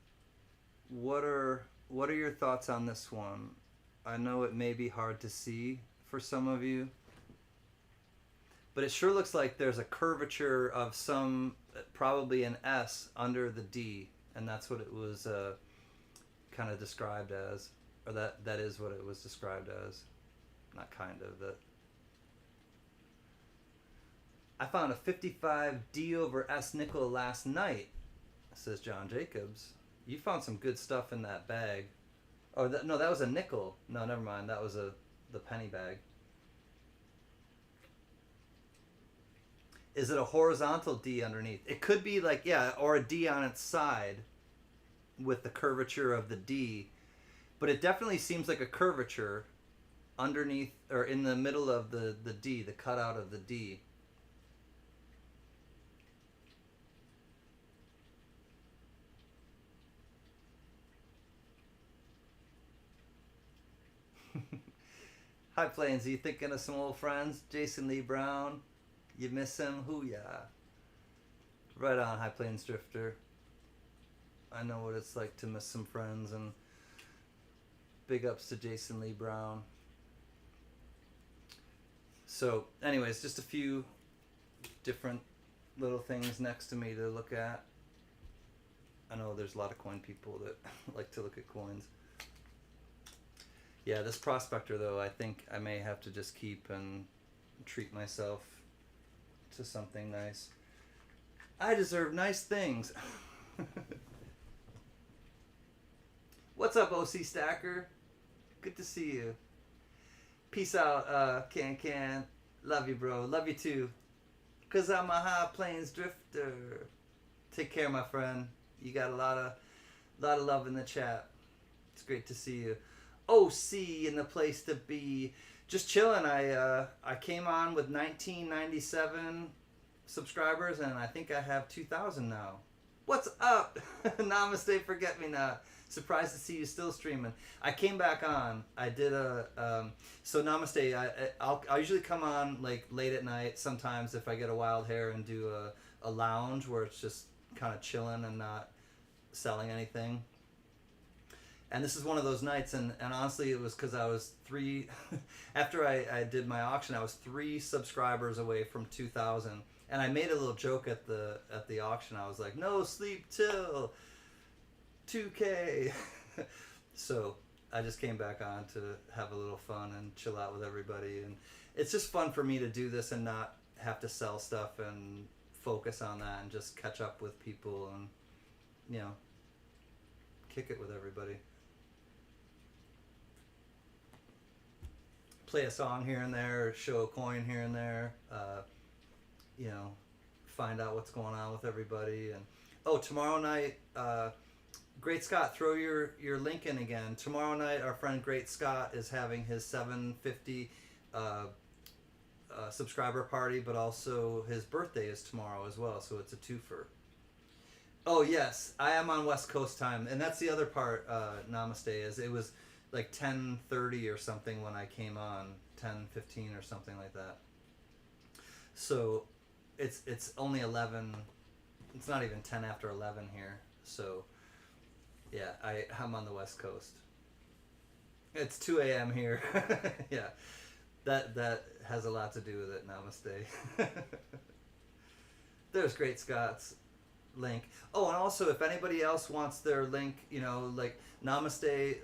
what are your thoughts on this one? I know it may be hard to see for some of you, but it sure looks like there's a curvature of some, probably an S under the D, and that's what it was kind of described as, or that is what it was described as. Not kind of, that. I found a 55 D over S nickel last night, says John Jacobs. You found some good stuff in that bag. Oh, no, that was a nickel. No, never mind. That was the penny bag. Is it a horizontal D underneath? It could be like, yeah, or a D on its side with the curvature of the D. But it definitely seems like a curvature underneath or in the middle of the D, the cutout of the D. Hi Plains, are you thinking of some old friends? Jason Lee Brown, you miss him? Hoo-yah. Right on, High Plains Drifter. I know what it's like to miss some friends, and big ups to Jason Lee Brown. So anyways, just a few different little things next to me to look at. I know there's a lot of coin people that like to look at coins. Yeah, this prospector though, I think I may have to just keep and treat myself to something nice. I deserve nice things. What's up, OC Stacker? Good to see you. Peace out, Can. Love you, bro. Love you too. Cause I'm a High Plains Drifter. Take care, my friend. You got a lot of love in the chat. It's great to see you. OC in the place to be. Just chilling. I came on with 1997 subscribers, and I think I have 2,000 now. What's up? Namaste, forget me not. Surprised to see you still streaming. I came back on. I did so namaste. I'll usually come on like late at night sometimes if I get a wild hair and do a lounge where it's just kind of chilling and not selling anything. And this is one of those nights, and honestly, it was because I was after I did my auction, I was 3 subscribers away from 2,000. And I made a little joke at the auction. I was like, no sleep till 2K. So I just came back on to have a little fun and chill out with everybody. And it's just fun for me to do this and not have to sell stuff and focus on that and just catch up with people and, you know, kick it with everybody. Play a song here and there, show a coin here and there, you know, find out what's going on with everybody. And oh, tomorrow night, Great Scott, throw your link in again. Tomorrow night, our friend Great Scott is having his 750 subscriber party, but also his birthday is tomorrow as well, so it's a twofer. Oh yes, I am on West Coast time, and that's the other part. Namaste is it was like 10:30 or something when I came on, 10:15 or something like that. So it's only 11. It's not even 10 after 11 here. So yeah, I'm on the West Coast. It's 2 a.m. here. Yeah, that has a lot to do with it. Namaste. There's Great Scott's link. Oh, and also if anybody else wants their link, you know, like Namaste,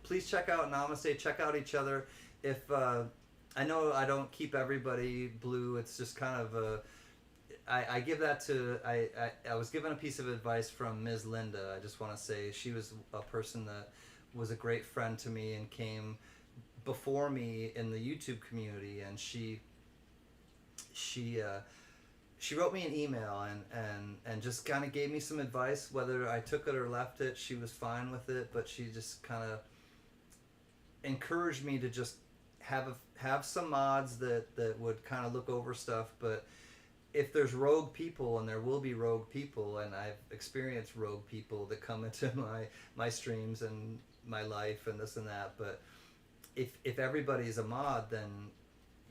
please check out Namaste. Check out each other. If I know I don't keep everybody blue. It's just kind of a. I give that to I was given a piece of advice from Ms. Linda. I just want to say she was a person that was a great friend to me and came before me in the YouTube community, and she wrote me an email and just kind of gave me some advice. Whether I took it or left it, she was fine with it, but she just kind of encouraged me to just have some mods that would kind of look over stuff. But if there's rogue people, and there will be rogue people, and I've experienced rogue people that come into my streams and my life and this and that, but if everybody's a mod, then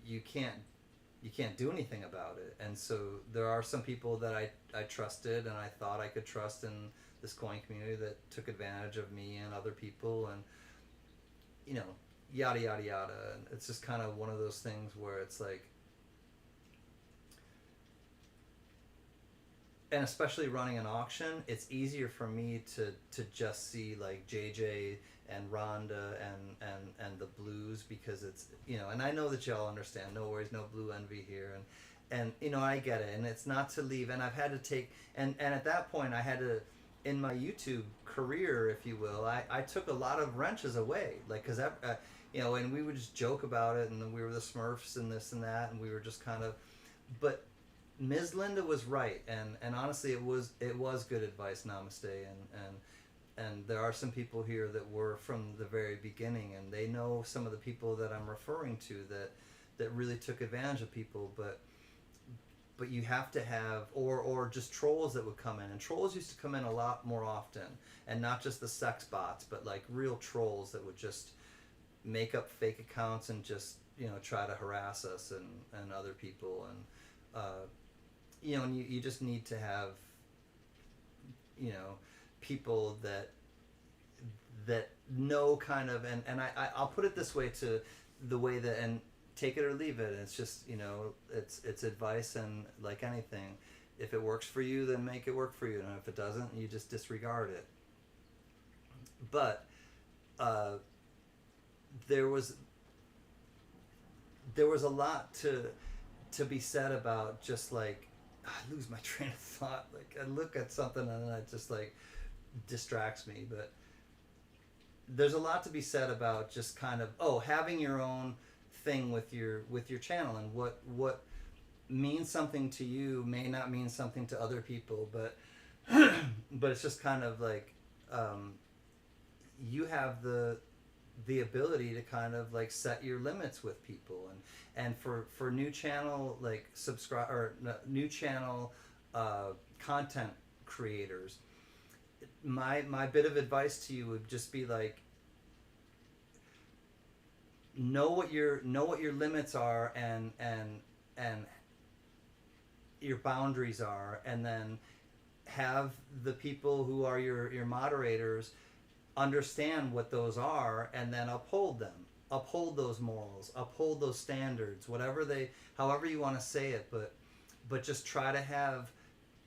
you can't do anything about it. And so there are some people that I trusted and I thought I could trust in this coin community that took advantage of me and other people, and you know, yada yada yada. And it's just kind of one of those things where it's like, and especially running an auction, it's easier for me to just see like JJ and Rhonda and the blues, because it's, you know, and I know that y'all understand, no worries, no blue envy here, and you know, I get it, and it's not to leave, and I've had to take, and at that point I had to, in my YouTube career, if you will, I took a lot of wrenches away, like, because you know, and we would just joke about it, and we were the Smurfs and this and that, and we were just kind of, but Ms. Linda was right, and honestly, it was good advice. Namaste, and there are some people here that were from the very beginning, and they know some of the people that I'm referring to that really took advantage of people. But you have to have, or just trolls that would come in, and trolls used to come in a lot more often, and not just the sex bots, but like real trolls that would just make up fake accounts and just, you know, try to harass us and other people, and you know, and you just need to have, you know, people that know kind of, and I'll put it this way, to the way that, and take it or leave it, it's just, you know, it's advice, and like anything, if it works for you, then make it work for you, and if it doesn't, you just disregard it. But there was a lot to be said about just like, I lose my train of thought. Like, I look at something and then it just like distracts me. But there's a lot to be said about just kind of having your own thing with your channel, and what means something to you may not mean something to other people. But but it's just kind of like, you have the ability to kind of like set your limits with people, and for new channel like subscribe, or new channel content creators, my bit of advice to you would just be like, know what your limits are, and your boundaries are, and then have the people who are your moderators understand what those are, and then uphold uphold those morals, uphold those standards, however you want to say it, but just try to have,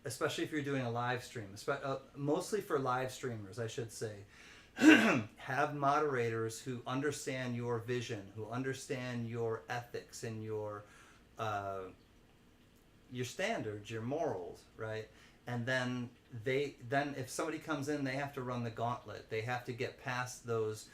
especially if you're doing a live stream, mostly for live streamers, I should say, have moderators who understand your vision, who understand your ethics and your your standards, your morals, right? And then then if somebody comes in, they have to run the gauntlet. They have to get past those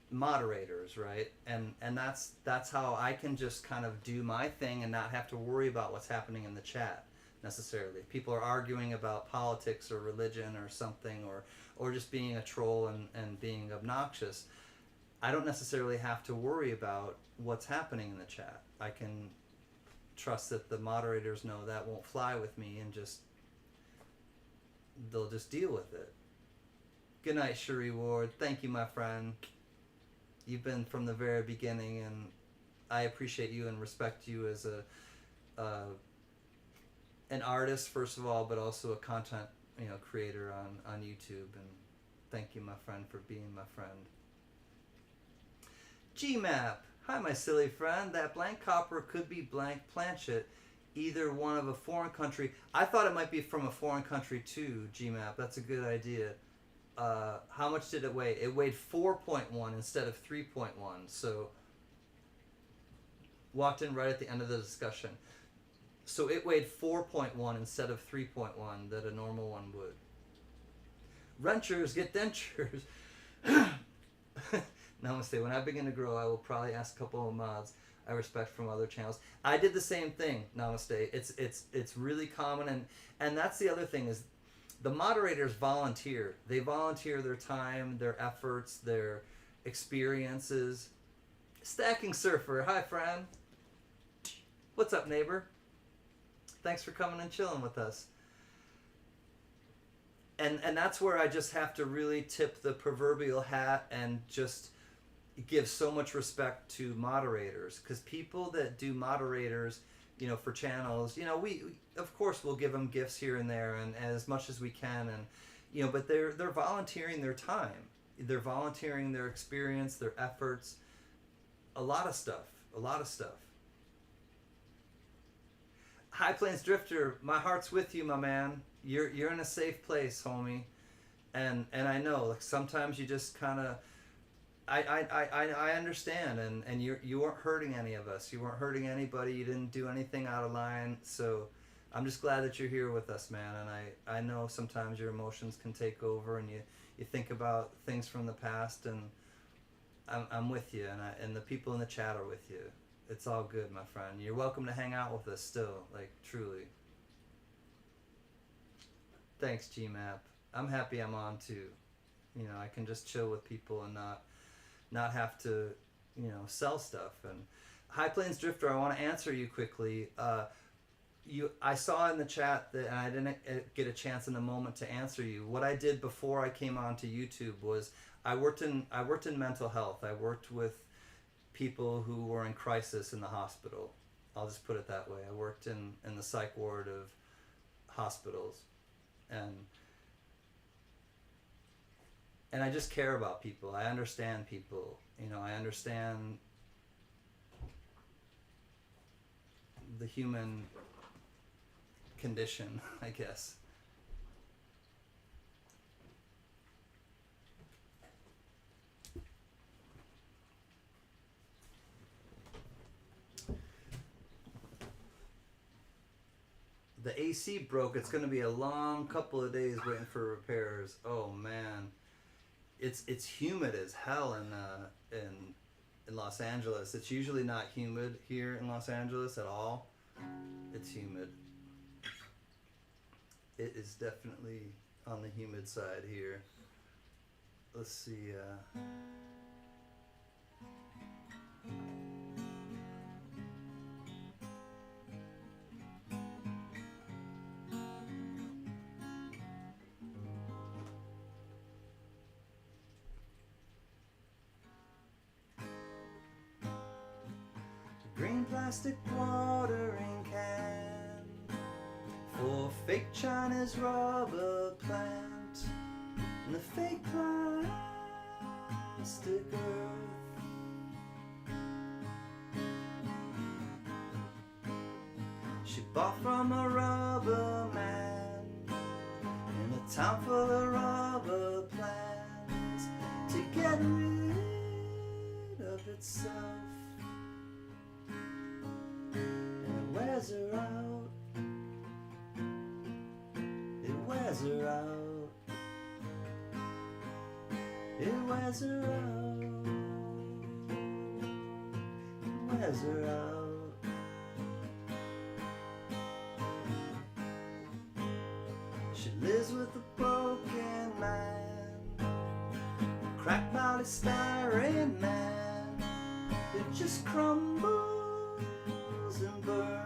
moderators, right? And that's how I can just kind of do my thing and not have to worry about what's happening in the chat necessarily. If people are arguing about politics or religion or something, or just being a troll and being obnoxious, I don't necessarily have to worry about what's happening in the chat. I can trust that the moderators know that won't fly with me, and they'll just deal with it. Good night, Cherie Ward. Thank you, my friend. You've been from the very beginning, and I appreciate you and respect you as an artist, first of all, but also a content creator on YouTube. And thank you, my friend, for being my friend. GMAP. Hi, my silly friend. That blank copper could be blank planchet, either one of a foreign country. I thought it might be from a foreign country too, GMAP. That's a good idea. How much did it weigh? It weighed 4.1 instead of 3.1. So, walked in right at the end of the discussion. So it weighed 4.1 instead of 3.1 that a normal one would. Renters get dentures. Namaste. When I begin to grow, I will probably ask a couple of mods I respect from other channels. I did the same thing. Namaste. It's really common, and that's the other thing is the moderators volunteer. They volunteer their time, their efforts, their experiences. Stacking Surfer. Hi, friend. What's up, neighbor? Thanks for coming and chilling with us. And that's where I just have to really tip the proverbial hat and just give so much respect to moderators, because people that do moderators, for channels, we of course we'll give them gifts here and there and as much as we can, and but they're volunteering their time, they're volunteering their experience, their efforts, a lot of stuff. High Plains Drifter, my heart's with you, my man. You're in a safe place, homie, and I know, like, sometimes you just kind of, I understand, and you weren't hurting any of us. You weren't hurting anybody. You didn't do anything out of line. So I'm just glad that you're here with us, man. And I know sometimes your emotions can take over, and you think about things from the past, and I'm with you, and the people in the chat are with you. It's all good, my friend. You're welcome to hang out with us still, like, truly. Thanks, GMAP. I'm happy I'm on too. I can just chill with people and not have to, sell stuff. And High Plains Drifter, I want to answer you quickly. I saw in the chat that, and I didn't get a chance in the moment to answer you. What I did before I came onto YouTube was I worked in mental health. I worked with people who were in crisis in the hospital. I'll just put it that way. I worked in the psych ward of hospitals, and I just care about people. I understand people. I understand the human condition, I guess. The AC broke. It's going to be a long couple of days waiting for repairs. Oh man, it's humid as hell in Los Angeles. It's usually not humid here in Los Angeles at all. It's humid. It is definitely on the humid side here. Let's see. Green plastic watering can for fake China's rubber plant, and the fake plastic earth. She bought from a rubber man in a town full of rubber plants to get rid of itself. wears her out. It wears her out. It wears her out. It wears her out. She lives with a broken man, cracked polystyrene man. It just crumbles and burns.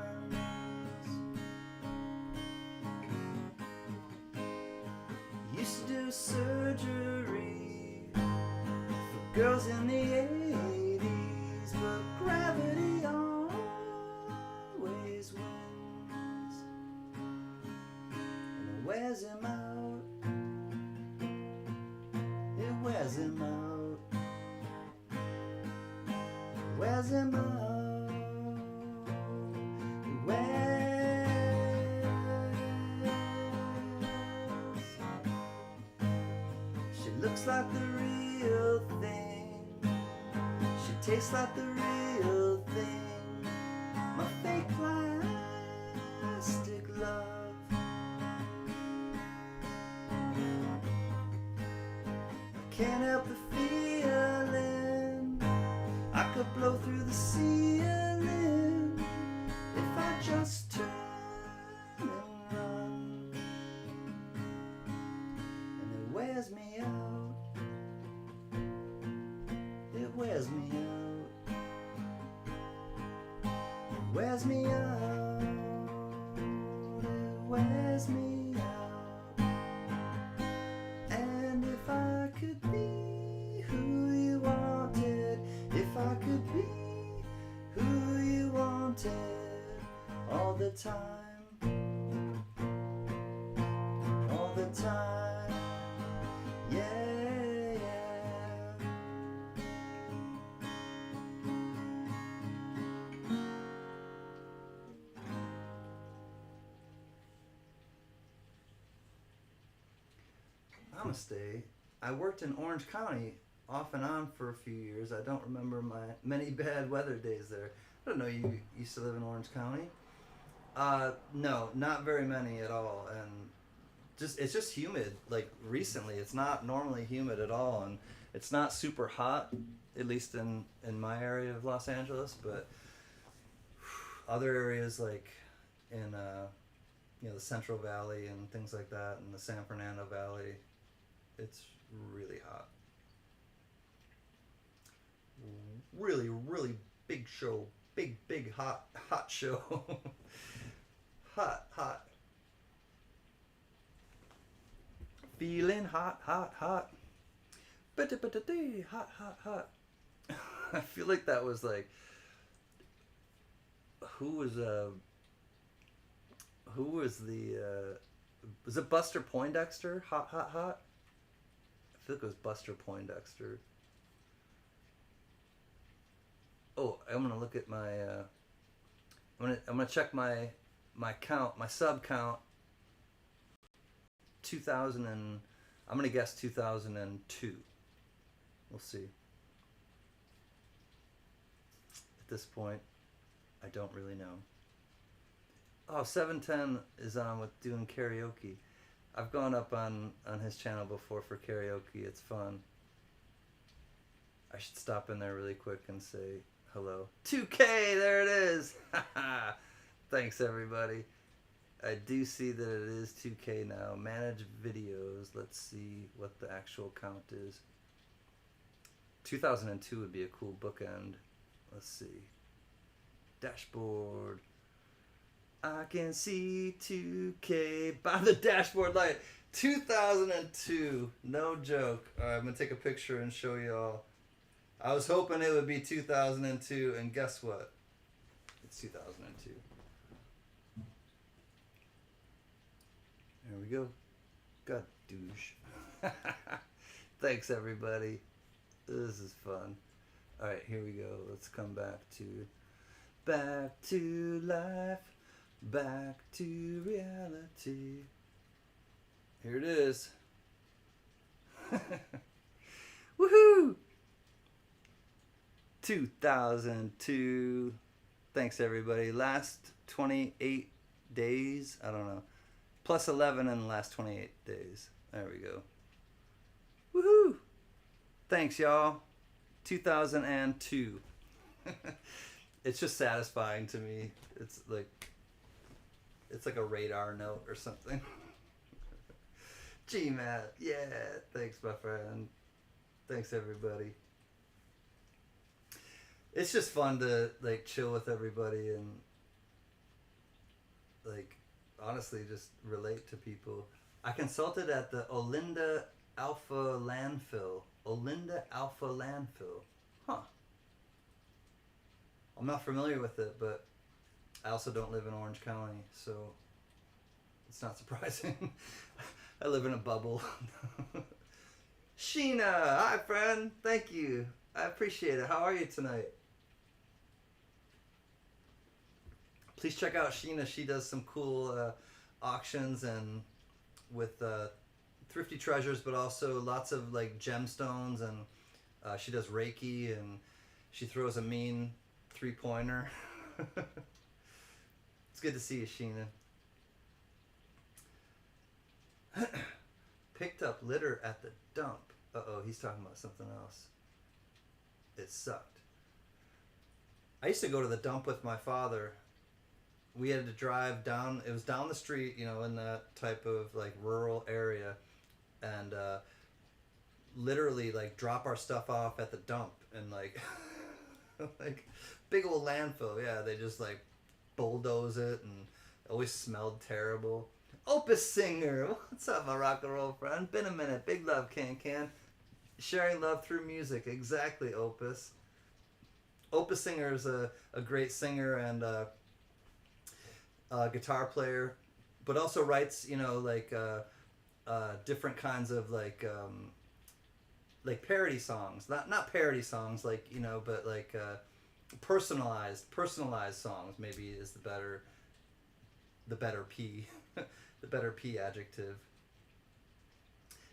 Used to do surgery for girls in the 80s, but gravity always wins, and it wears him out. It wears him out. It wears him out. It wears. She looks like the real thing. She tastes like the real thing. My fake plastic love. I can't help the feeling I could blow through the ceiling if I just turn and run. And it wears me out. It wears me out. It wears me out. It wears me out. And if I could be who you wanted, if I could be who you wanted all the time, all the time, yeah, yeah. Namaste. I worked in Orange County off and on for a few years. I don't remember my many bad weather days there. I don't know, you used to live in Orange County? No, not very many at all. And it's just humid. Like recently, it's not normally humid at all, and it's not super hot, at least in my area of Los Angeles. But other areas like in the Central Valley and things like that, and the San Fernando Valley, it's really hot. Really, really big show. Big, hot show. Hot. Feeling hot. Hot. I feel like that was like, who was the was it Buster Poindexter? Hot. I feel like it was Buster Poindexter. Oh, I'm gonna look at my. I'm gonna check my count, my sub count. 2000 and I'm gonna guess 2002. We'll see. At this point, I don't really know. Oh, 710 is on with doing karaoke. I've gone up on his channel before for karaoke. It's fun. I should stop in there really quick and say hello. 2K, there it is. Thanks, everybody. I do see that it is 2K now. Manage videos. Let's see what the actual count is. 2002 would be a cool bookend. Let's see. Dashboard. I can see 2K by the dashboard light. 2002. No joke. All right, I'm going to take a picture and show you all. I was hoping it would be 2002, and guess what? It's 2002. There we go. God douche. Thanks, everybody. This is fun. All right, here we go. Let's come back to life, back to reality. Here it is. Woohoo! 2002. Thanks, everybody. Last 28 days. I don't know. Plus 11 in the last 28 days. There we go. Woohoo! Thanks, y'all. 2002. It's just satisfying to me. It's like a radar note or something. GMAT. Yeah. Thanks, my friend. Thanks, everybody. It's just fun to like chill with everybody and like honestly just relate to people. I consulted at the Olinda Alpha Landfill. Olinda Alpha Landfill. Huh. I'm not familiar with it, but I also don't live in Orange County, so it's not surprising. I live in a bubble. Sheena, hi friend. Thank you. I appreciate it. How are you tonight? Please check out Sheena. She does some cool auctions and with thrifty treasures, but also lots of like gemstones, and she does Reiki, and she throws a mean 3-pointer. It's good to see you, Sheena. Picked up litter at the dump. Uh-oh, he's talking about something else. It sucked. I used to go to the dump with my father. We had to drive down, it was down the street, you know, in that type of like rural area, and literally like drop our stuff off at the dump, and like like big old landfill. Yeah, they just like bulldoze it, and it always smelled terrible. Opus Singer, what's up, my rock and roll friend? Been a minute. Big love, Can. Sharing love through music. Exactly, Opus. Opus Singer is a great singer and guitar player, but also writes, you know, like different kinds of like parody songs. Not parody songs, like, you know, but like personalized songs. Maybe is the better P. The better P adjective.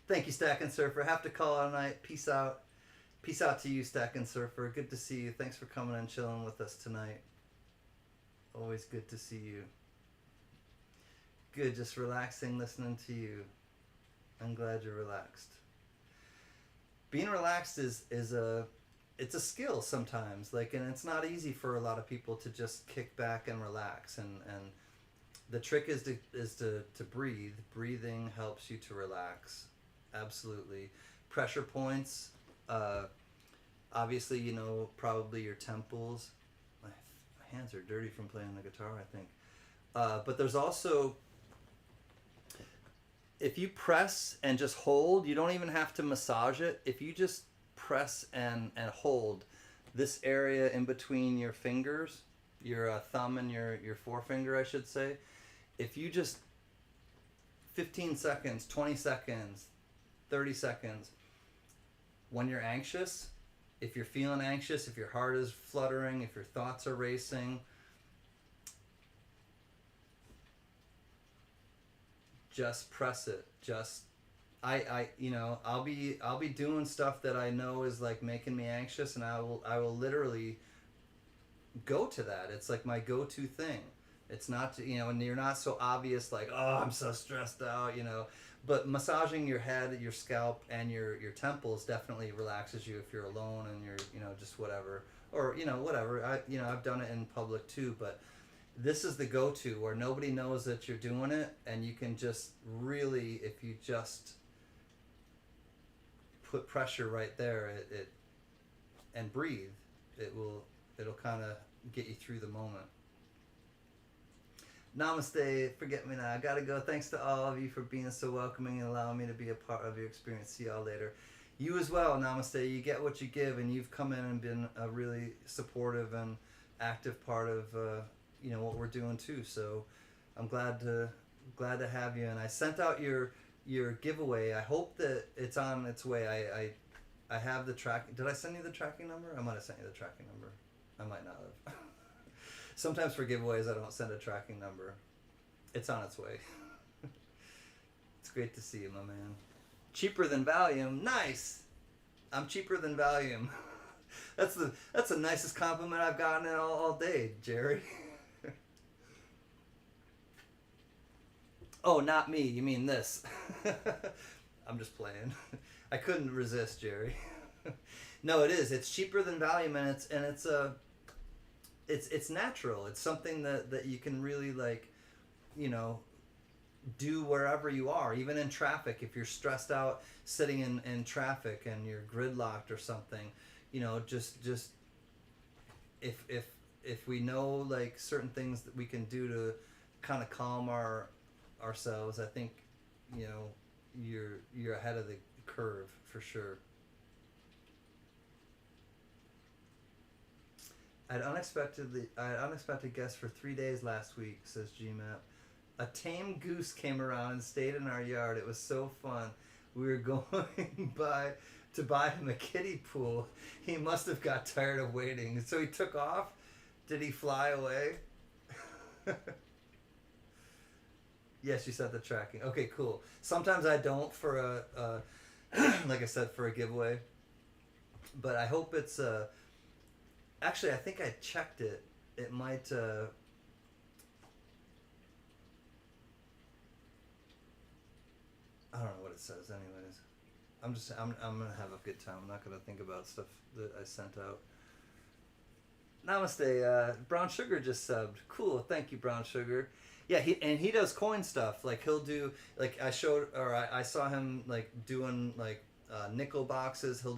Thank you, Stack and Surfer. Have to call it a night. Peace out. Peace out to you, Stack and Surfer. Good to see you. Thanks for coming and chilling with us tonight. Always good to see you. Good, just relaxing, listening to you. I'm glad you're relaxed. Being relaxed is it's a skill sometimes. Like, and it's not easy for a lot of people to just kick back and relax, and the trick is to breathe. Breathing helps you to relax. Absolutely. Pressure points. Obviously, you know, probably your temples. My hands are dirty from playing the guitar, I think. But there's also, if you press and just hold, you don't even have to massage it. If you just press and hold this area in between your fingers, your thumb and your forefinger, I should say, if you just 15 seconds, 20 seconds, 30 seconds, when you're anxious, if you're feeling anxious, if your heart is fluttering, if your thoughts are racing, just press it. Just I you know, I'll be doing stuff that I know is like making me anxious, and I will literally go to that. It's like my go-to thing. It's not, you know, and you're not so obvious like, oh, I'm so stressed out, you know. But massaging your head, your scalp, and your temples definitely relaxes you if you're alone and you're, you know, just whatever. Or, you know, whatever. I've done it in public too, but this is the go-to where nobody knows that you're doing it, and you can just really, if you just put pressure right there, it and breathe, it'll kind of get you through the moment. Namaste, forget me now. I gotta go. Thanks to all of you for being so welcoming and allowing me to be a part of your experience. See y'all later. You as well, Namaste. You get what you give, and you've come in and been a really supportive and active part of you know, what we're doing too. So I'm glad to have you. And I sent out your giveaway. I hope that it's on its way. I have the track. Did I send you the tracking number? I might have sent you the tracking number. I might not have. Sometimes for giveaways, I don't send a tracking number. It's on its way. It's great to see you, my man. Cheaper than Valium. Nice. I'm cheaper than Valium. That's the nicest compliment I've gotten all day, Jerry. Oh, not me. You mean this? I'm just playing. I couldn't resist, Jerry. No, it is. It's cheaper than Valium, and it's natural. It's something that you can really like, you know, do wherever you are, even in traffic. If you're stressed out sitting in traffic and you're gridlocked or something, you know, just if we know like certain things that we can do to kind of calm ourselves, I think, you know, you're ahead of the curve for sure. I had unexpected guests for 3 days last week, says GMAP. A tame goose came around and stayed in our yard. It was so fun. We were going by to buy him a kiddie pool. He must have got tired of waiting, so he took off. Did he fly away? Yes, you said the tracking. Okay, cool. Sometimes I don't for a like I said, for a giveaway, but I hope it's actually, I think I checked it. It might I don't know what it says anyways. I'm gonna have a good time. I'm not gonna think about stuff that I sent out. Namaste. Brown Sugar just subbed. Cool. Thank you, Brown Sugar. Yeah, he does coin stuff. Like he'll do like I saw him like doing like nickel boxes. He'll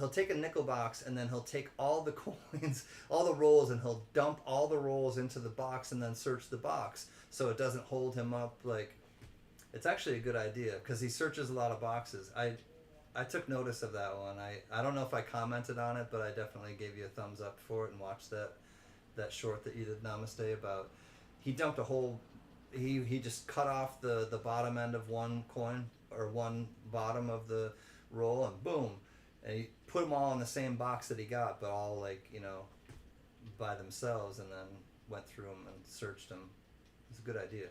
take a nickel box and then he'll take all the coins, all the rolls, and he'll dump all the rolls into the box and then search the box so it doesn't hold him up. Like, it's actually a good idea because he searches a lot of boxes. I took notice of that one. I don't know if I commented on it, but I definitely gave you a thumbs up for it and watched that short that you did, Namaste, about he dumped a whole he just cut off the bottom end of one coin or one bottom of the roll and boom, and he put them all in the same box that he got, but all like, you know, by themselves, and then went through them and searched them. It's a good idea.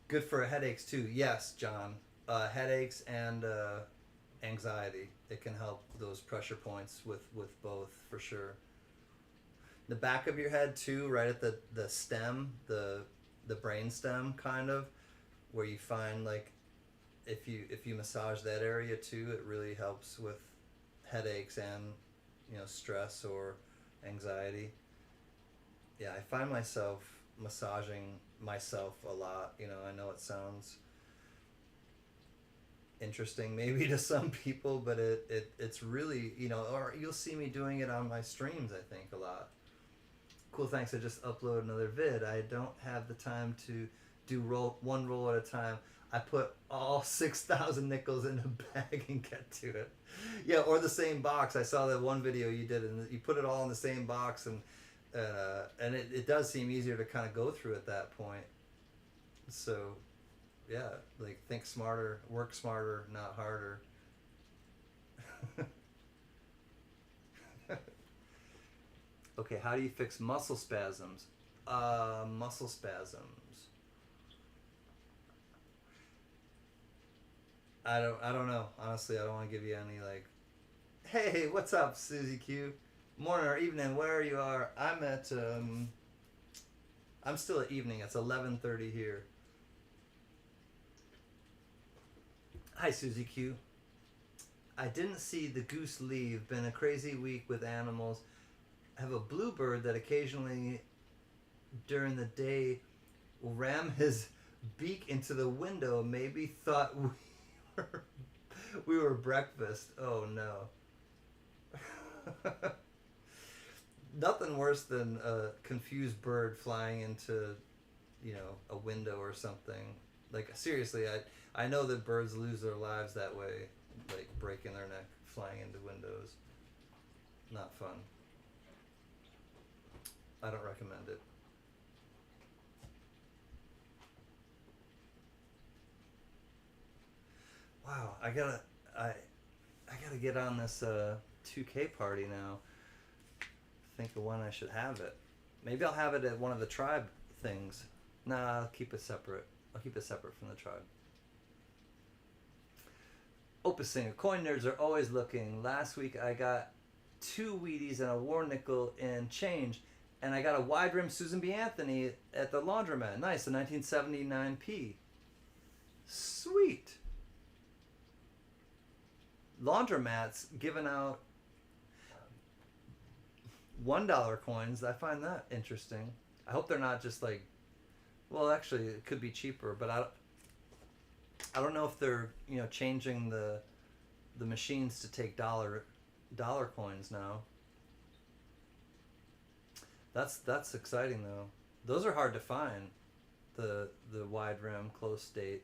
Good for headaches too. Yes, John. Headaches and anxiety. It can help those pressure points with both for sure. The back of your head too, right at the stem, the brain stem kind of, where you find like if you massage that area too, it really helps with headaches and, you know, stress or anxiety. Yeah, I find myself massaging myself a lot. You know, I know it sounds interesting maybe to some people, but it's really, you know, or you'll see me doing it on my streams, I think, a lot. Cool, thanks. I just uploaded another vid. I don't have the time to do one roll at a time. I put all 6,000 nickels in a bag and get to it. Yeah, or the same box. I saw that one video you did, and you put it all in the same box, and it does seem easier to kind of go through at that point. So, yeah, like think smarter, work smarter, not harder. Okay, how do you fix muscle spasms? Muscle spasms. I don't know. Honestly, I don't want to give you any like, hey, what's up, Susie Q? Morning or evening, where you are. I'm still at evening. It's 11:30 here. Hi, Susie Q. I didn't see the goose leave. Been a crazy week with animals. Have a bluebird that occasionally during the day will ram his beak into the window. Maybe thought were we were breakfast. Oh no. Nothing worse than a confused bird flying into, you know, a window or something. Like, seriously, I know that birds lose their lives that way, like breaking their neck flying into windows. Not fun. I don't recommend it. Wow, I gotta get on this 2K party now. Think of when I should have it. Maybe I'll have it at one of the tribe things. Nah, I'll keep it separate. I'll keep it separate from the tribe. Opus Singer. Coin nerds are always looking. Last week I got 2 Wheaties and a war nickel in change And I got a wide rim Susan B. Anthony at the laundromat. Nice, a 1979P. Sweet. Laundromats giving out $1 coins. I find that interesting. I hope they're not just like, well, actually, it could be cheaper, but I don't know if they're changing the machines to take dollar coins now. That's exciting though. Those are hard to find. The wide rim close state.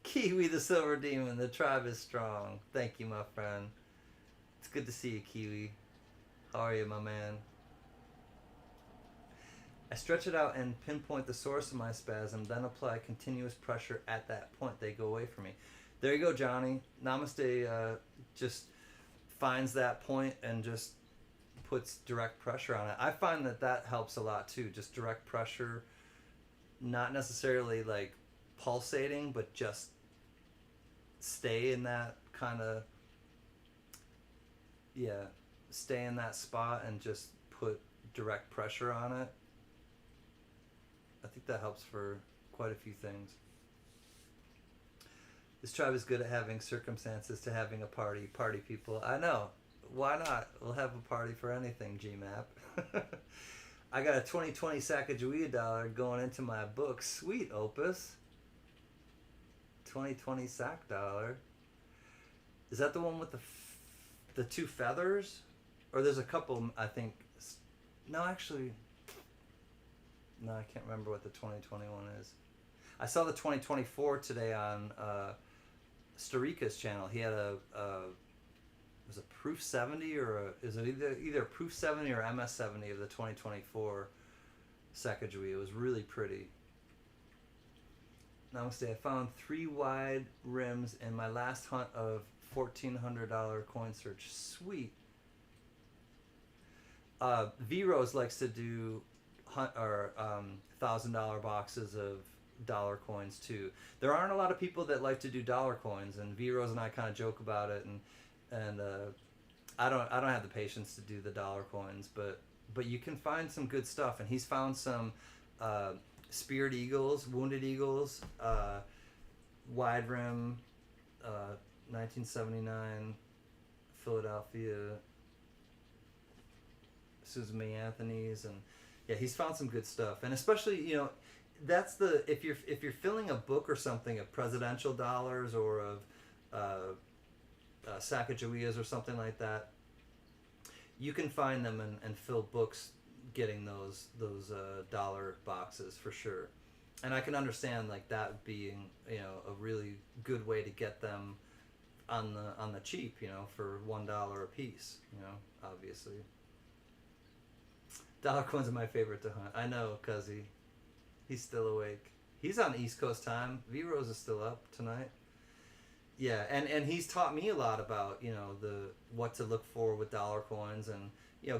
Kiwi the Silver Demon, the tribe is strong. Thank you, my friend. It's good to see you, Kiwi. How are you, my man? I stretch it out and pinpoint the source of my spasm, then apply continuous pressure at that point. They go away from me. There you go, Johnny. Namaste just finds that point and just puts direct pressure on it. I find that helps a lot too. Just direct pressure, not necessarily like pulsating, but just stay in that kind of, stay in that spot and just put direct pressure on it. I think that helps for quite a few things. This tribe is good at having circumstances to having a party. Party people. I know. Why not? We'll have a party for anything, GMAP. I got a 2020 Sacagawea dollar going into my book. Sweet, Opus. 2020 Sac dollar. Is that the one with the two feathers? Or there's a couple, I think. No, actually. No, I can't remember what the 2021 is. I saw the 2024 today on Starika's channel. He had was it Proof 70 or is it either Proof 70 or MS 70 of the 2024 Sacagawea. It was really pretty. Namaste. I found 3 wide rims in my last hunt of $1,400 coin search. Sweet. V-Rose likes to do $1,000 boxes of dollar coins too. There aren't a lot of people that like to do dollar coins, and V-Rose and I kind of joke about it, and I don't have the patience to do the dollar coins, but you can find some good stuff, and he's found some speared eagles, wounded eagles, wide rim, 1979 Philadelphia Susan B. Anthony's, and yeah, he's found some good stuff, and especially that's the if you're filling a book or something of presidential dollars or of Sacagaweas or something like that, you can find them and fill books getting those dollar boxes for sure. And I can understand like that being a really good way to get them on the cheap, for $1 a piece, obviously. Dollar coins are my favorite to hunt. I know, Cuzzy. He's still awake. He's on East Coast time. V-Rose is still up tonight. Yeah, and he's taught me a lot about the what to look for with dollar coins, and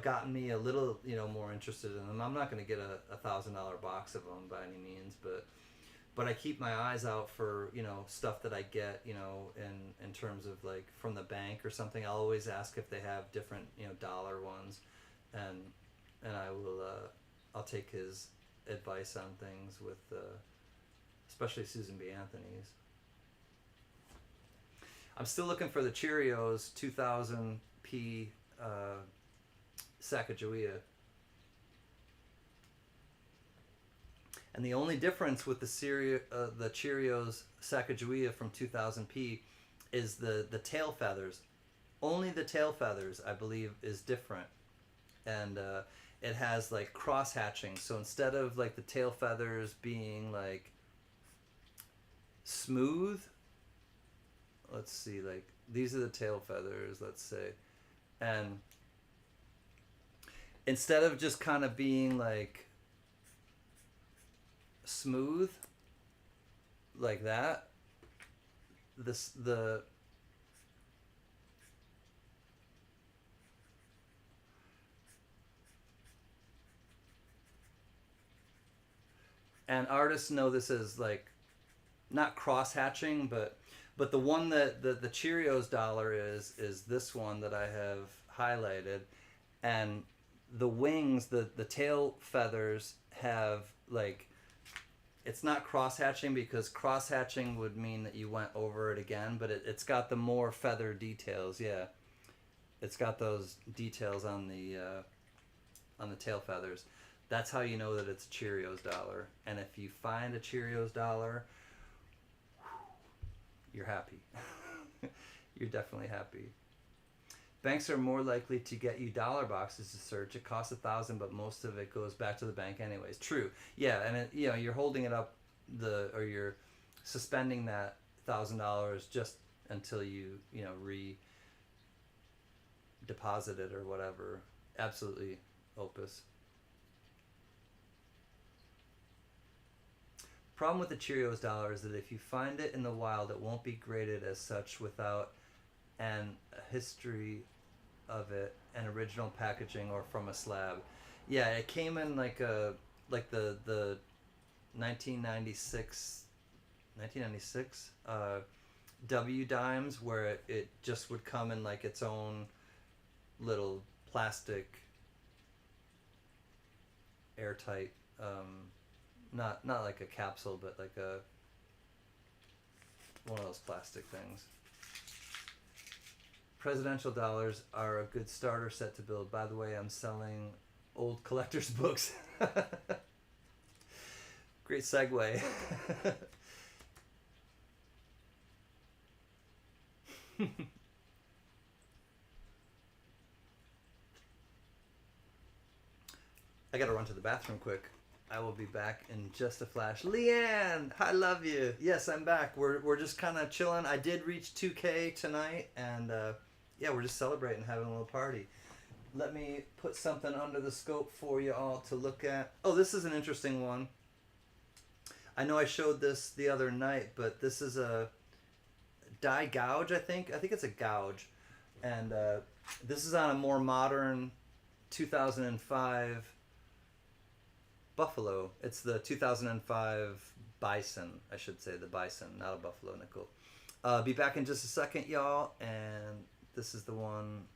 gotten me a little more interested in them. I'm not going to get a $1,000 box of them by any means, but I keep my eyes out for stuff that I get in terms of like from the bank or something. I'll always ask if they have different dollar ones, and I will I'll take his advice on things with especially Susan B. Anthony's. I'm still looking for the Cheerios 2000p Sacagawea. And the only difference with the Cheerios Sacagawea from 2000p is the tail feathers. Only the tail feathers, I believe, is different. And it has like cross hatching. So instead of like the tail feathers being like smooth, let's see, like these are the tail feathers, let's say, and instead of just kind of being like smooth like that, and artists know this as like not cross hatching, but the one that the Cheerios dollar is this one that I have highlighted, and the wings, the tail feathers have like, it's not cross hatching because cross hatching would mean that you went over it again, but it's got the more feather details. Yeah, it's got those details on the tail feathers. That's how you know that it's a Cheerios dollar. And if you find a Cheerios dollar, you're happy. You're definitely happy. Banks are more likely to get you dollar boxes to search. It costs 1,000, but most of it goes back to the bank anyways. True. Yeah, and you're holding it up or you're suspending that $1,000 just until you deposit it or whatever. Absolutely, Opus. Problem with the Cheerios dollar is that if you find it in the wild, it won't be graded as such without an a history of it, an original packaging, or from a slab. Yeah, it came in like the 1996 1996 W dimes where it just would come in like its own little plastic airtight, not like a capsule, but like a one of those plastic things. Presidential dollars are a good starter set to build. By the way, I'm selling old collector's books. Great segue. I gotta run to the bathroom quick. I will be back in just a flash. Leanne, I love you. Yes, I'm back. We're just kind of chilling. I did reach 2K tonight, and yeah, we're just celebrating, having a little party. Let me put something under the scope for you all to look at. Oh, this is an interesting one. I know I showed this the other night, but this is a die gouge. I think it's a gouge, and this is on a more modern 2005 Buffalo. It's the 2005 Bison, I should say, the Bison, not a Buffalo nickel. Be back in just a second, y'all, and this is the one.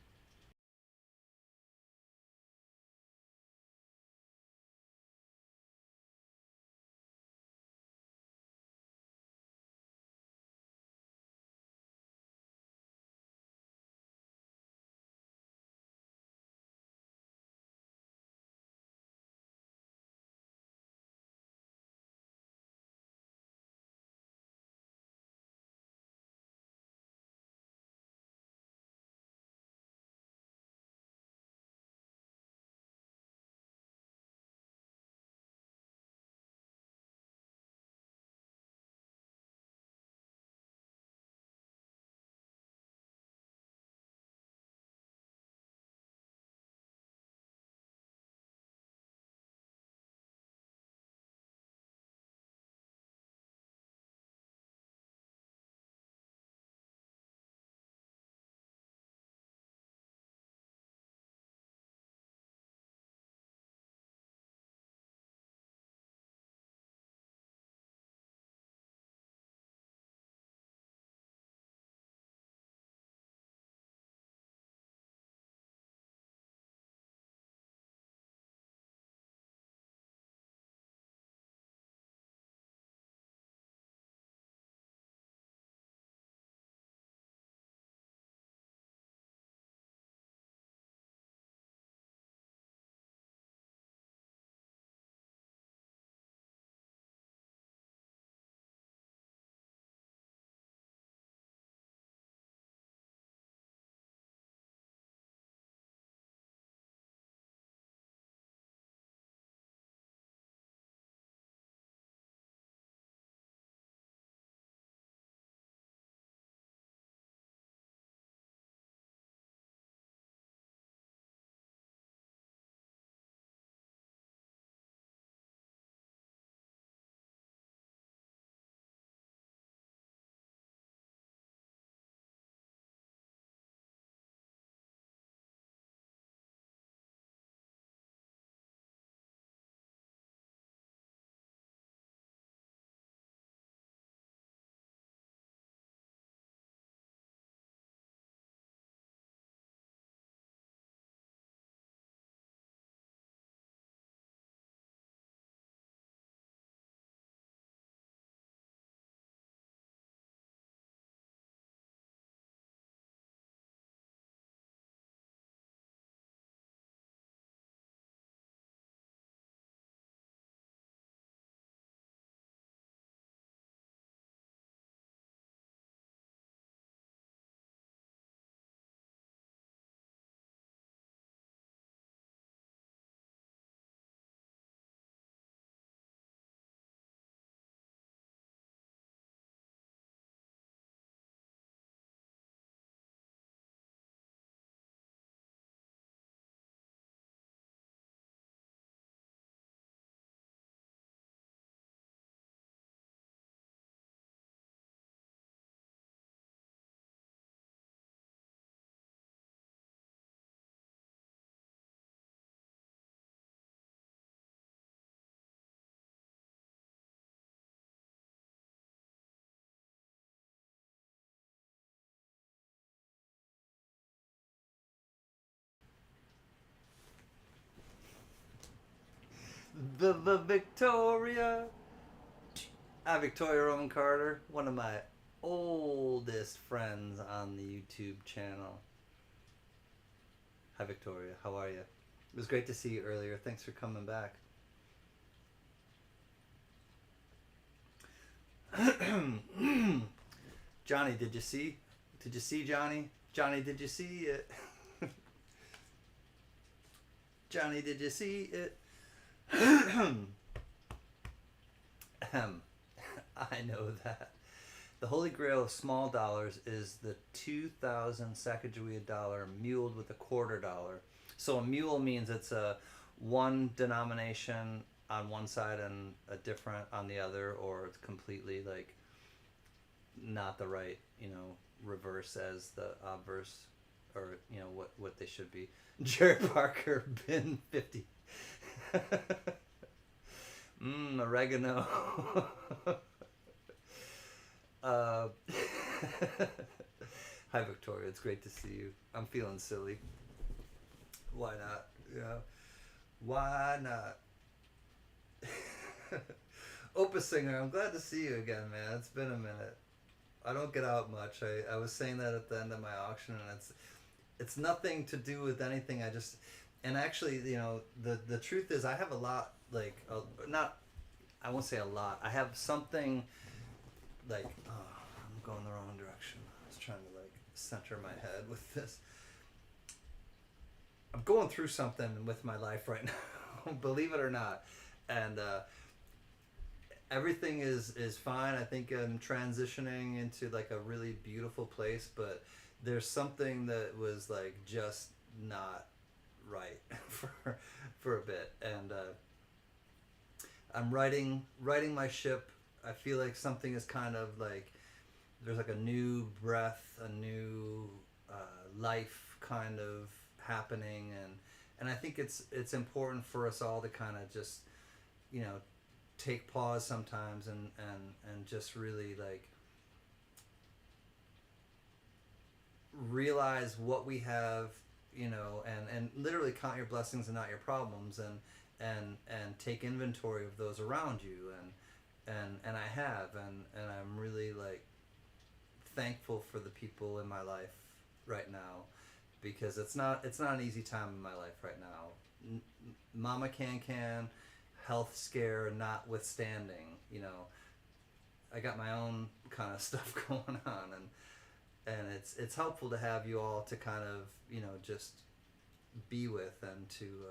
the Victoria. I'm Victoria Roman Carter, one of my oldest friends on the YouTube channel. Hi Victoria, how are you? It was great to see you earlier. Thanks for coming back. Johnny, did you see? Did you see Johnny? Johnny, did you see it? Johnny, did you see it? I know that. The holy grail of small dollars is the 2,000 Sacagawea dollar muled with a $quarter. So a mule means it's a one denomination on one side and a different on the other, or it's completely like not the right, reverse as the obverse, or what they should be. Jared Parker, bin 50. Oregano. Hi Victoria, it's great to see you. I'm feeling silly. Why not? Why not? Opus Singer, I'm glad to see you again, man. It's been a minute. I don't get out much. I was saying that at the end of my auction, and it's nothing to do with anything. And actually, the truth is I have a lot, I won't say a lot. I have something I'm going the wrong direction. I was trying to center my head with this. I'm going through something with my life right now, believe it or not. And everything is fine. I think I'm transitioning into a really beautiful place, but there's something that was just not right for a bit. And I'm writing my ship. I feel like something is kind of there's a new breath, a new life kind of happening, and I think it's important for us all to kind of just take pause sometimes and just really realize what we have, and literally count your blessings and not your problems, and take inventory of those around you, and I have, and I'm really thankful for the people in my life right now, because it's not an easy time in my life right now. Mama can health scare notwithstanding, I got my own kind of stuff going on, and it's helpful to have you all to kind of just be with, and to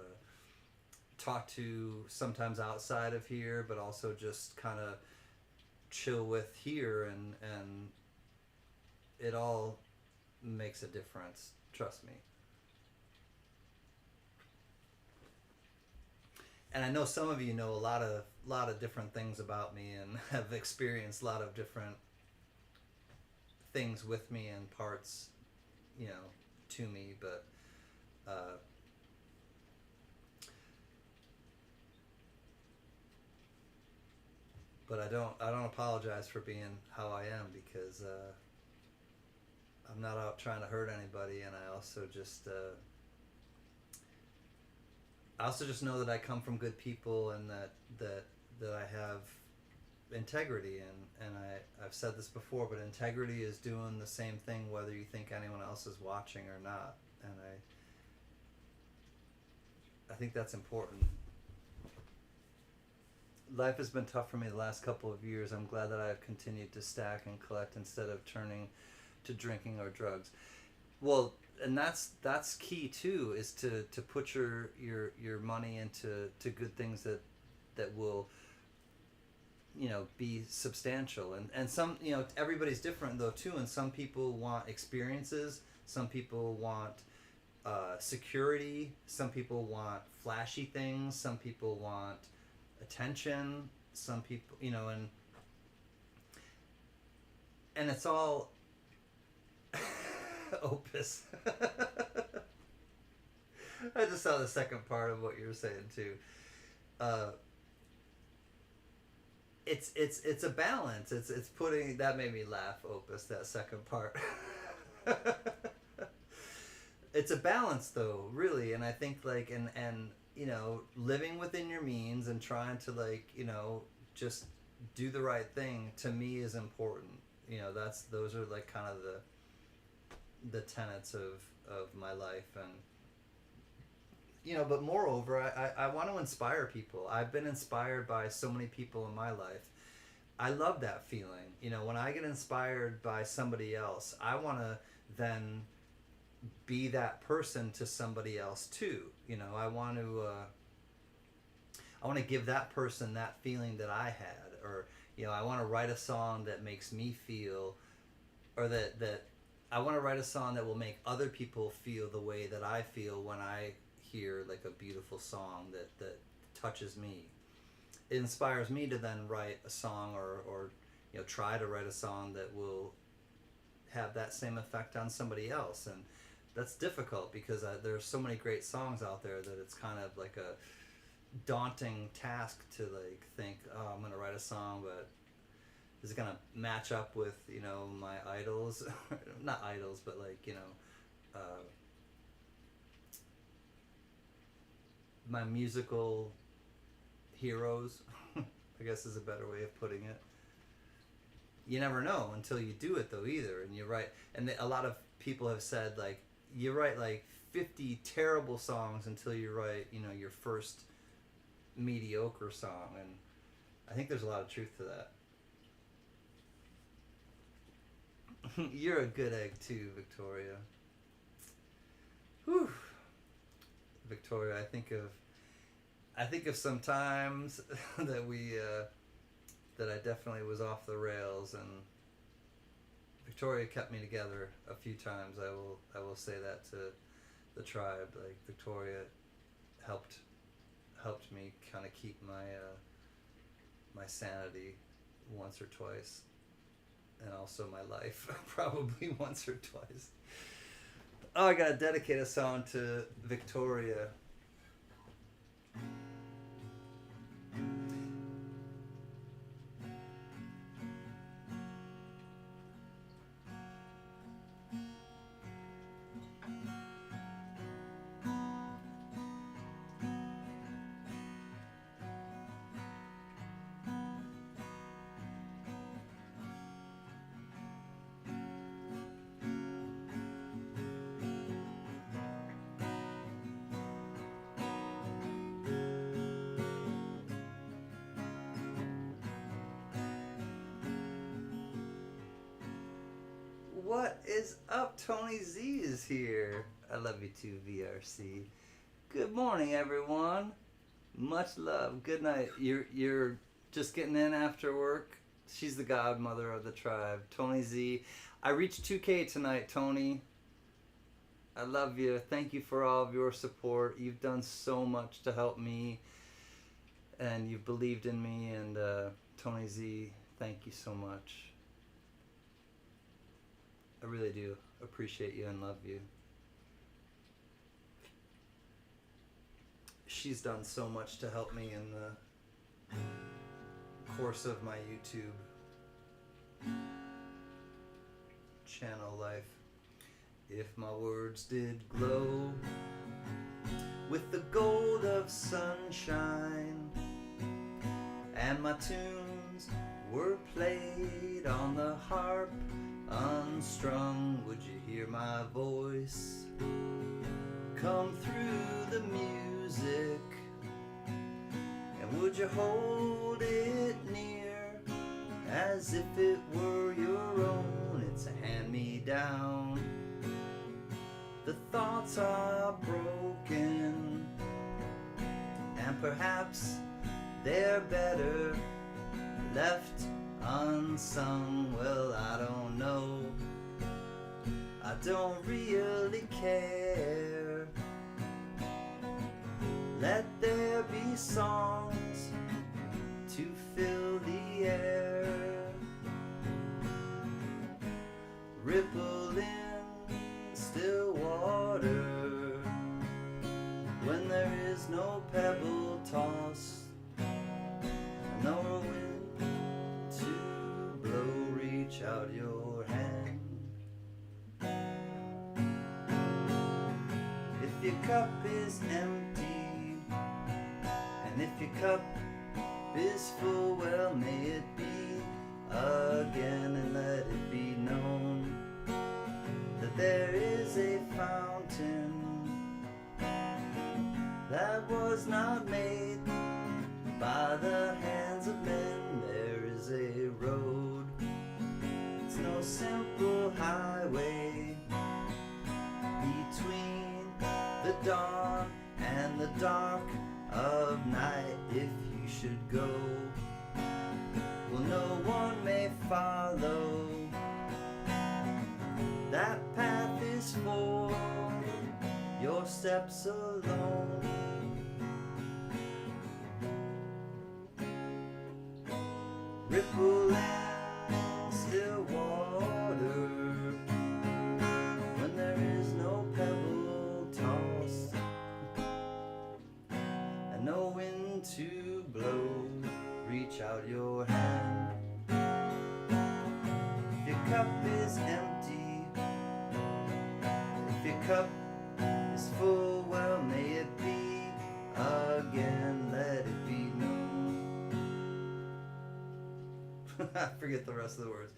talk to sometimes outside of here, but also just kind of chill with here, and it all makes a difference, trust me. And I know some of you know a lot of different things about me, and have experienced a lot of different things with me and parts, to me, but I don't apologize for being how I am, because I'm not out trying to hurt anybody, and I also just know that I come from good people, and that I have integrity, and I've said this before, but integrity is doing the same thing whether you think anyone else is watching or not, and I think that's important. Life has been tough for me the last couple of years. I'm glad that I've continued to stack and collect instead of turning to drinking or drugs. Well, and that's key too, is to put your money into good things that will be substantial, and some everybody's different though too, and some people want experiences, some people want security, some people want flashy things, some people want attention, some people and it's all Opus. I just saw the second part of what you were saying too. It's a balance. It's putting, that made me laugh, Opus, that second part. It's a balance though, really, and I think and living within your means and trying to just do the right thing to me is important. Those are like kind of the tenets of my life. And but moreover, I want to inspire people. I've been inspired by so many people in my life. I love that feeling. When I get inspired by somebody else, I want to then be that person to somebody else too. I want to give that person that feeling that I had, or I want to write a song that makes me feel, or that I want to write a song that will make other people feel the way that I feel when I hear like a beautiful song that touches me. It inspires me to then write a song or try to write a song that will have that same effect on somebody else. And that's difficult because there's so many great songs out there that it's kind of like a daunting task to like think, oh, I'm gonna write a song, but is it gonna match up with my idols? Not idols, but like my musical heroes, I guess is a better way of putting it. You never know until you do it though either. And you're right. And a lot of people have said like you write like 50 terrible songs until you write your first mediocre song. And I think there's a lot of truth to that. You're a good egg too, Victoria. Whew. Victoria, I think of some times that that I definitely was off the rails, and Victoria kept me together a few times. I will say that to the tribe. Like Victoria helped me kind of keep my sanity once or twice, and also my life probably once or twice. Oh, I gotta dedicate a song to Victoria. What is up? Tony Z is here. I love you too, VRC. Good morning, everyone. Much love. Good night. You're just getting in after work. She's the godmother of the tribe. Tony Z. I reached 2K tonight, Tony. I love you. Thank you for all of your support. You've done so much to help me, and you've believed in me. And Tony Z, thank you so much. I really do appreciate you and love you. She's done so much to help me in the course of my YouTube channel life. If my words did glow with the gold of sunshine, and my tunes were played on the harp unstrung, would you hear my voice come through the music? And would you hold it near as if it were your own? It's a hand-me-down. The thoughts are broken, and perhaps they're better left unsung. Well, I don't know, I don't really care. Let there be songs to fill the air, ripple in still water when there is no pebble toss, no wind to blow. Reach out your hand. If your cup is empty, And if your cup is full, well, may it be again, and let it be known that there is a fountain that was not made by the hands of men. There is a road, it's no simple highway between the dawn and the dark of night. If you should go, well, no one may follow. That path is for your steps alone. Ripple and still water, when there is no pebble tossed and no wind to blow, reach out your hand. If your cup is empty, if your cup is full, well, may it be again, let it be known. I forget the rest of the words.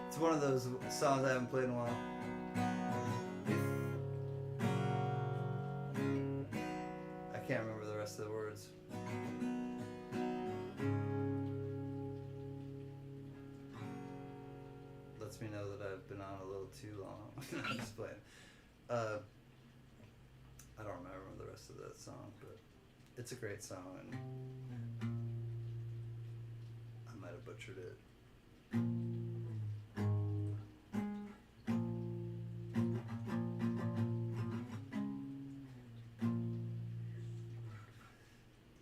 It's one of those songs I haven't played in a while. I can't remember the rest of the words. Lets me know that I've been on a little too long. I'm just playing. I don't remember the rest of that song, but it's a great song, and I might have butchered it.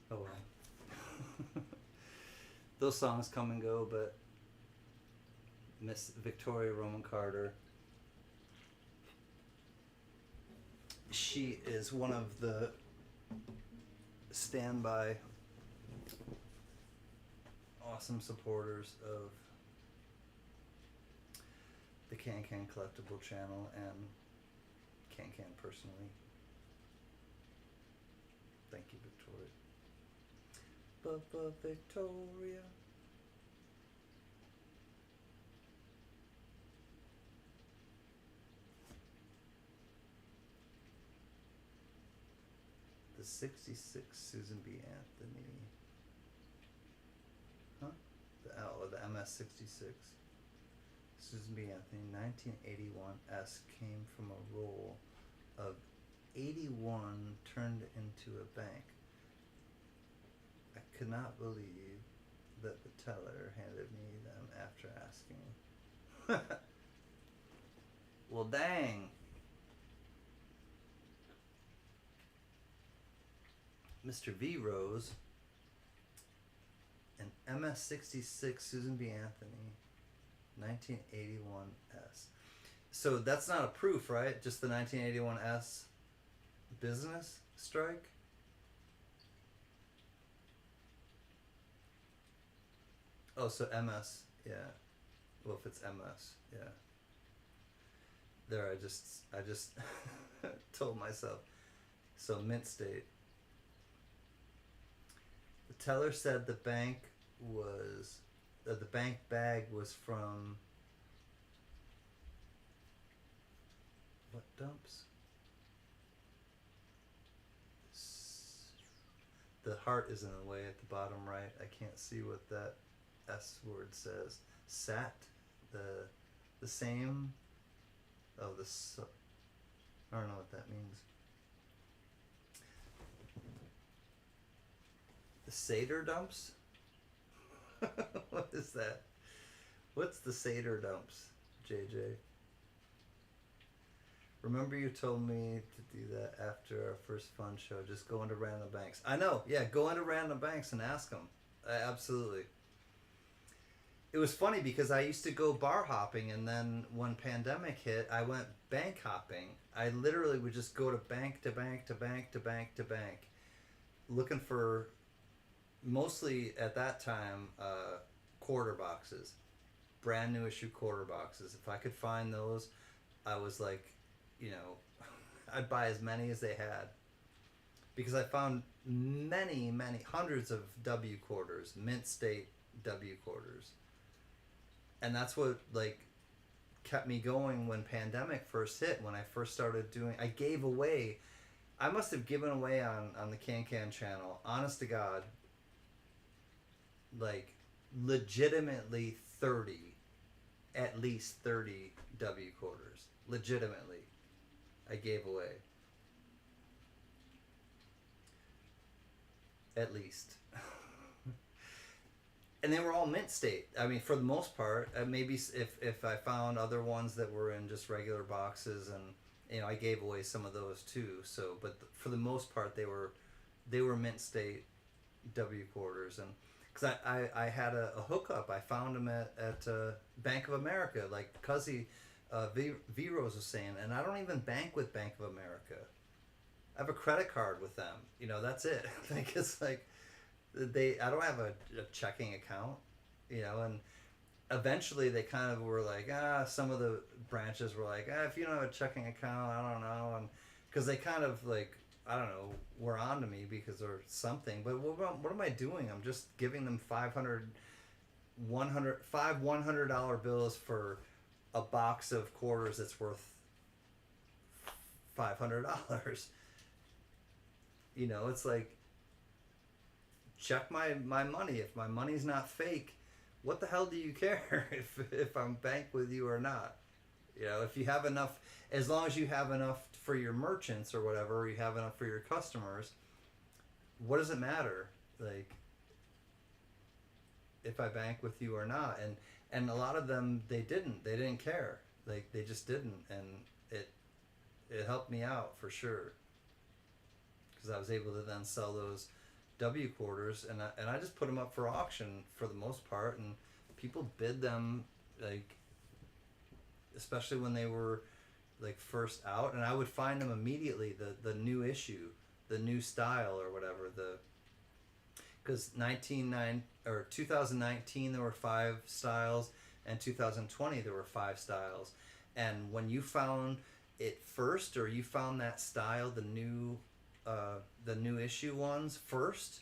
Oh well. Those songs come and go, but Miss Victoria Roman Carter, she is one of the standby awesome supporters of the Can Can Collectible channel and Can Can personally. Thank you, Victoria. Victoria. The 66 Susan B. Anthony. Huh? The MS-66. Susan B. Anthony, 1981 came from a roll of 81 turned into a bank. I could not believe that the teller handed me them after asking. Well, dang. Mr. V. Rose, an MS-66 Susan B. Anthony, 1981S. So that's not a proof, right? Just the 1981S business strike? Oh, so MS, yeah. Well, if it's MS, yeah. There, I just told myself. So mint state. The teller said the bank bag was from what dumps? The heart is in the way at the bottom right. I can't see what that S word says. Sat, the same. Oh, I don't know what that means. The Seder dumps? What is that? What's the Seder dumps, JJ? Remember you told me to do that after our first fun show. Just go into random banks. I know. Yeah, go into random banks and ask them. Absolutely. It was funny because I used to go bar hopping, and then when pandemic hit, I went bank hopping. I literally would just go to bank to bank to bank to bank to bank, looking for, mostly at that time, quarter boxes, brand new issue quarter boxes. If I could find those, I was like, I'd buy as many as they had, because I found many, hundreds of W quarters, mint state W quarters, and that's what like kept me going when pandemic first hit. When I first started doing, I gave away. I must have given away on the Can channel, honest to God, like legitimately 30, at least 30 W quarters. Legitimately, I gave away. At least. And they were all mint state. I mean, for the most part, maybe if I found other ones that were in just regular boxes, and you know, I gave away some of those too. So, but for the most part, they were mint state W quarters, and because I had a hookup, I found them at Bank of America, like Cuzzy V Rose was saying, and I don't even bank with Bank of America. I have a credit card with them. You know, that's it. Like it's like I don't have a checking account, you know, and eventually they kind of were like, some of the branches were like, if you don't have a checking account, I don't know, and because they kind of like, I don't know, were on to me because or something. But what am I doing? I'm just giving them five $100 bills for a box of quarters that's worth $500. You know, it's like, check my money. If my money's not fake, what the hell do you care if I'm banked with you or not? You know, if you have enough, as long as you have enough for your merchants or whatever, or you have enough for your customers, what does it matter? Like, if I bank with you or not? And a lot of them, they didn't care. Like, they just didn't, and it helped me out for sure, because I was able to then sell those W quarters, and I just put them up for auction for the most part, and people bid them, like, especially when they were like first out, and I would find them immediately, the new issue, the new style or whatever, because 2019 there were 5 styles, and 2020 there were 5 styles, and when you found it first, or you found that style, the new issue ones first,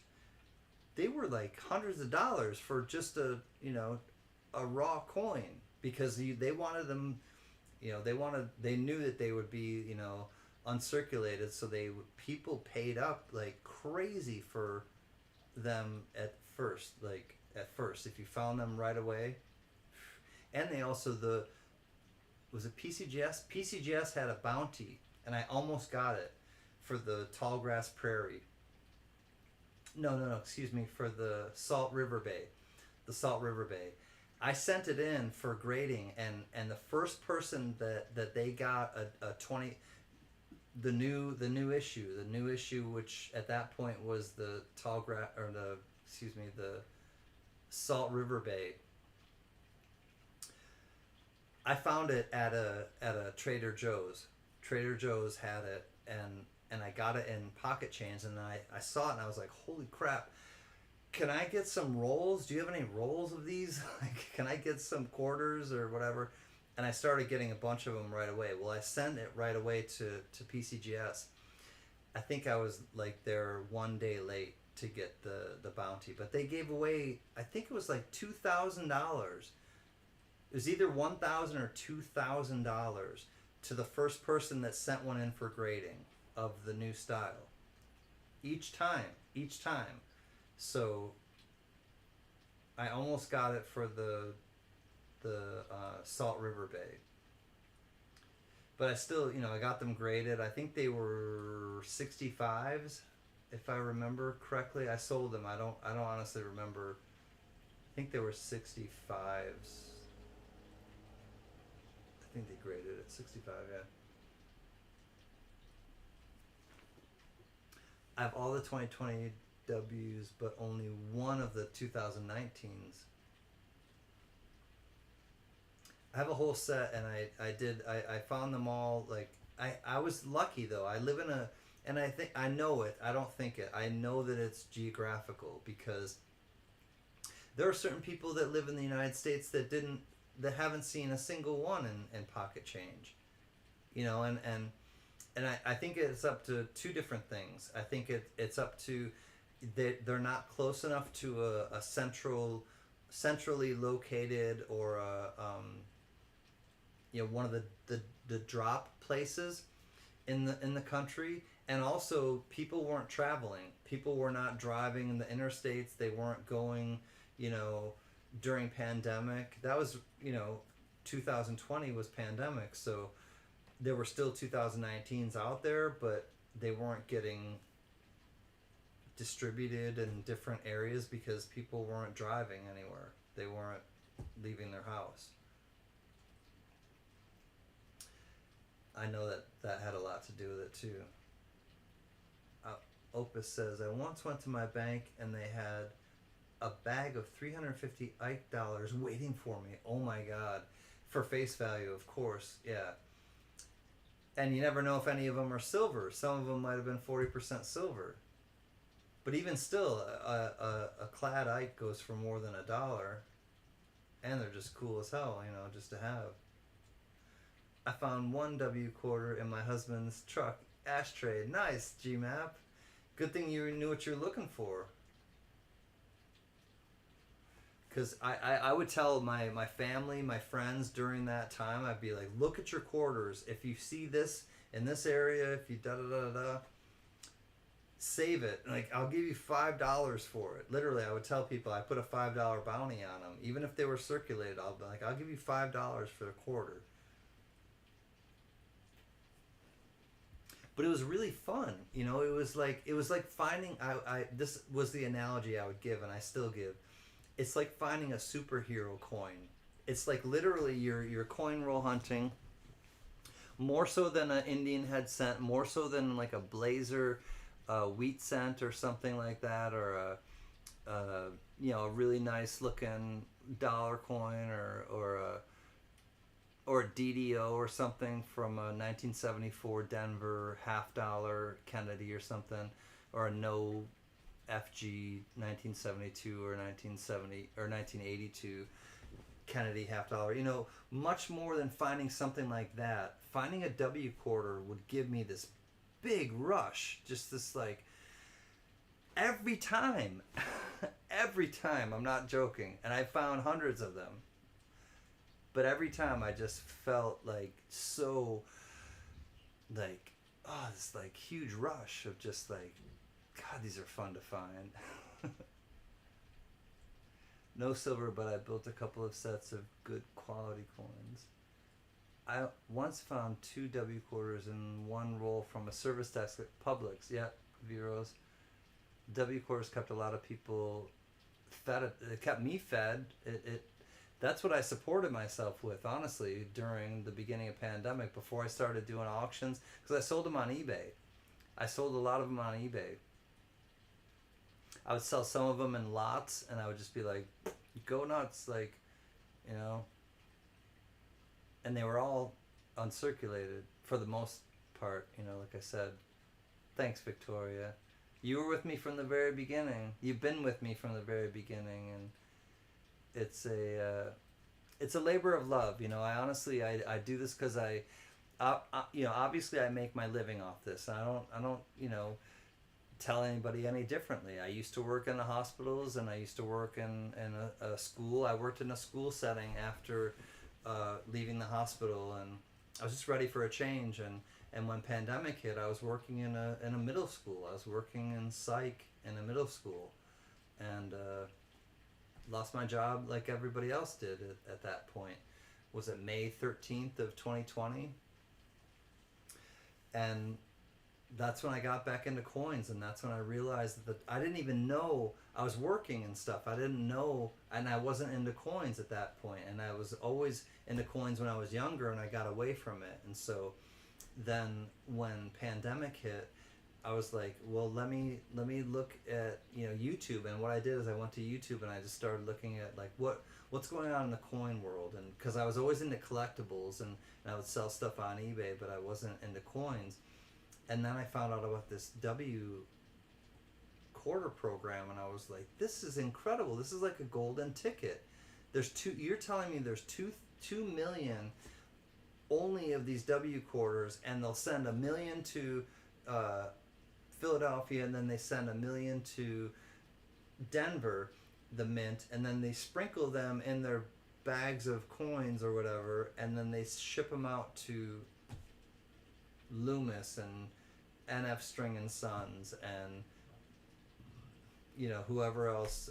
they were like hundreds of dollars for just a raw coin, because they wanted them, you know, they knew that they would be, you know, uncirculated, so people paid up like crazy for them at first. If you found them right away. And they also, was it PCGS? PCGS had a bounty, and I almost got it for the Tallgrass Prairie. No, excuse me, for the Salt River Bay. The Salt River Bay. I sent it in for grading, and the first person that they got a 20, the new issue, which at that point was the the Salt River Bay. I found it at a Trader Joe's. Trader Joe's had it, and I got it in pocket change, and I saw it, and I was like, holy crap, can I get some rolls? Do you have any rolls of these? Like, can I get some quarters or whatever? And I started getting a bunch of them right away. Well, I sent it right away to PCGS. I think I was like there one day late to get the bounty, but they gave away, I think it was like $2,000. It was either $1,000 or $2,000 to the first person that sent one in for grading of the new style. Each time. So I almost got it for the Salt River Bay. But I still, you know, I got them graded. I think they were 65s, if I remember correctly. I sold them. I don't honestly remember. I think they were 65s. I think they graded at 65, yeah. I have all the 2020 W's, but only one of the 2019s. I have a whole set, and I found them all. Like, I was lucky though. I live in and I know it. I don't think it. I know that it's geographical, because there are certain people that live in the United States that haven't seen a single one in pocket change, you know, and And I think it's up to two different things. I think it's up to they're not close enough to a centrally located or one of the drop places in the country, and also people weren't traveling. People were not driving in the interstates. They weren't going, during pandemic. That was 2020 was pandemic, so there were still 2019s out there, but they weren't getting distributed in different areas because people weren't driving anywhere. They weren't leaving their house. I know that had a lot to do with it too. Opus says, I once went to my bank and they had a bag of 350 Ike dollars waiting for me. Oh my God. For face value, of course. Yeah. And you never know if any of them are silver. Some of them might have been 40% silver. But even still, a clad Ike goes for more than $1. And they're just cool as hell, just to have. I found one W quarter in my husband's truck ashtray. Nice, GMAP. Good thing you knew what you're looking for. Because I would tell my family, my friends during that time, I'd be like, look at your quarters. If you see this in this area, if you da-da-da-da-da, save it. Like, I'll give you $5 for it. Literally, I would tell people I put a $5 bounty on them. Even if they were circulated, I'll be like, I'll give you $5 for a quarter. But it was really fun. It was like finding, this was the analogy I would give, and I still give. It's like finding a superhero coin. It's like literally you're coin roll hunting, more so than an Indian head cent, more so than like a Blazer wheat cent or something like that, or a really nice looking dollar coin, or a DDO or something from a 1974 Denver $50 Kennedy or something, or a no FG 1972 or 1970 or 1982 Kennedy $50. Much more than finding something like that. Finding a W quarter would give me this big rush, just this like every time, I'm not joking, and I found hundreds of them. But every time I just felt like so like, this like huge rush of just like, God, these are fun to find. No silver, but I built a couple of sets of good quality coins. I once found 2 W quarters in one roll from a service desk at Publix. Yeah, Viros. W quarters kept a lot of people fed. It kept me fed. That's what I supported myself with, honestly, during the beginning of pandemic, before I started doing auctions, because I sold them on eBay. I sold a lot of them on eBay. I would sell some of them in lots, and I would just be like, go nuts, like, and they were all uncirculated for the most part, like I said. Thanks, Victoria. You were with me from the very beginning. You've been with me from the very beginning, and it's a labor of love. I honestly, I do this because obviously I make my living off this. I don't tell anybody any differently. I used to work in the hospitals, and I used to work in a school. I worked in a school setting after leaving the hospital, and I was just ready for a change. And when pandemic hit, I was working in a middle school. I was working in psych in a middle school, and lost my job like everybody else did at that point. Was it May 13th of 2020? And that's when I got back into coins, and that's when I realized that I didn't even know I was working and stuff. I didn't know, and I wasn't into coins at that point, and I was always into coins when I was younger, and I got away from it. And so then when pandemic hit, I was like, well, let me look at YouTube. And what I did is I went to YouTube and I just started looking at like what's going on in the coin world, and because I was always into collectibles, and I would sell stuff on eBay, but I wasn't into coins. And then I found out about this W quarter program, and I was like, this is incredible. This is like a golden ticket. You're telling me there's 2 million only of these W quarters, and they'll send 1 million to Philadelphia, and then they send 1 million to Denver, the mint, and then they sprinkle them in their bags of coins or whatever, and then they ship them out to Loomis and NF String and Sons and whoever else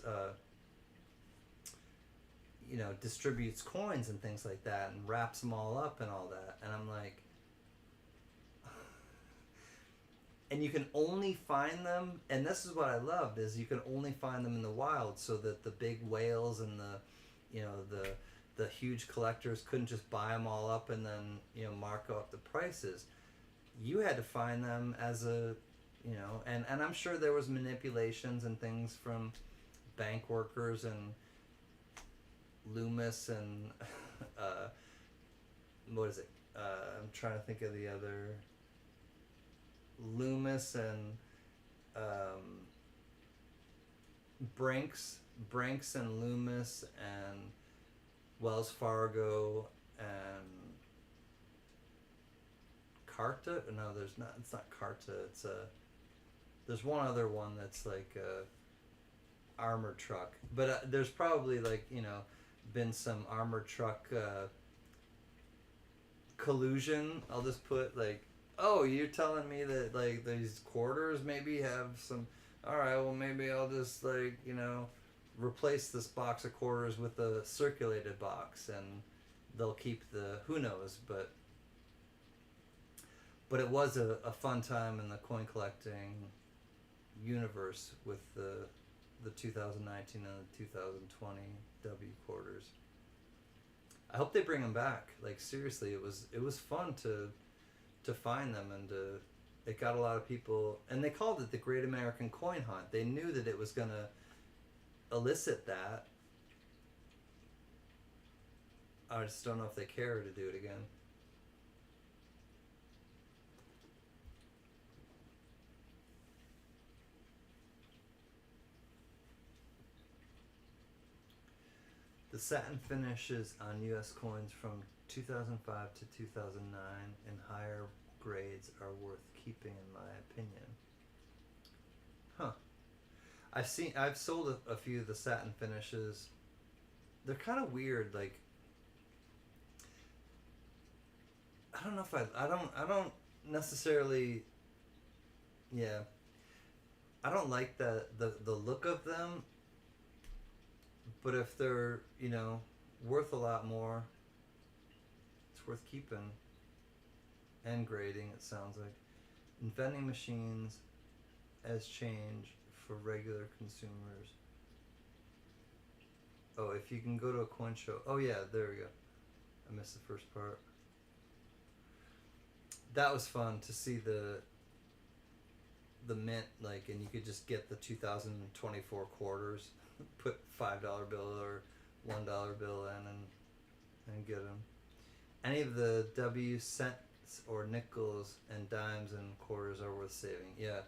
distributes coins and things like that and wraps them all up and all that. And I'm like, and you can only find them, and this is what I loved, is you can only find them in the wild, so that the big whales and the huge collectors couldn't just buy them all up and then mark up the prices. You had to find them as a and I'm sure there was manipulations and things from bank workers and Loomis and what is it? I'm trying to think of the other. Loomis and Brinks and Loomis and Wells Fargo and Carta. No, there's not. It's not Carta. It's there's one other one that's like a armored truck, but there's probably been some armored truck collusion. I'll just put oh, you're telling me that these quarters maybe have some. All right, well maybe I'll just replace this box of quarters with a circulated box, and they'll keep the who knows, but it was a fun time in the coin collecting universe with the 2019 and the 2020 W quarters. I hope they bring them back. Seriously, it was fun to find them, and it got a lot of people, and they called it the Great American Coin Hunt. They knew that it was going to elicit that. I just don't know if they care to do it again. The satin finishes on U.S. coins from 2005 to 2009 in higher grades are worth keeping, in my opinion. Huh. I've sold a few of the satin finishes. They're kind of weird. I don't know if I don't necessarily. Yeah. I don't like the look of them. But if they're, worth a lot more, it's worth keeping and grading, it sounds like. And vending machines as change for regular consumers. Oh, if you can go to a coin show. Oh, yeah, there we go. I missed the first part. That was fun to see the mint, and you could just get the 2024 quarters. Put $5 bill or $1 bill in and get them. Any of the W cents or nickels and dimes and quarters are worth saving. Yeah,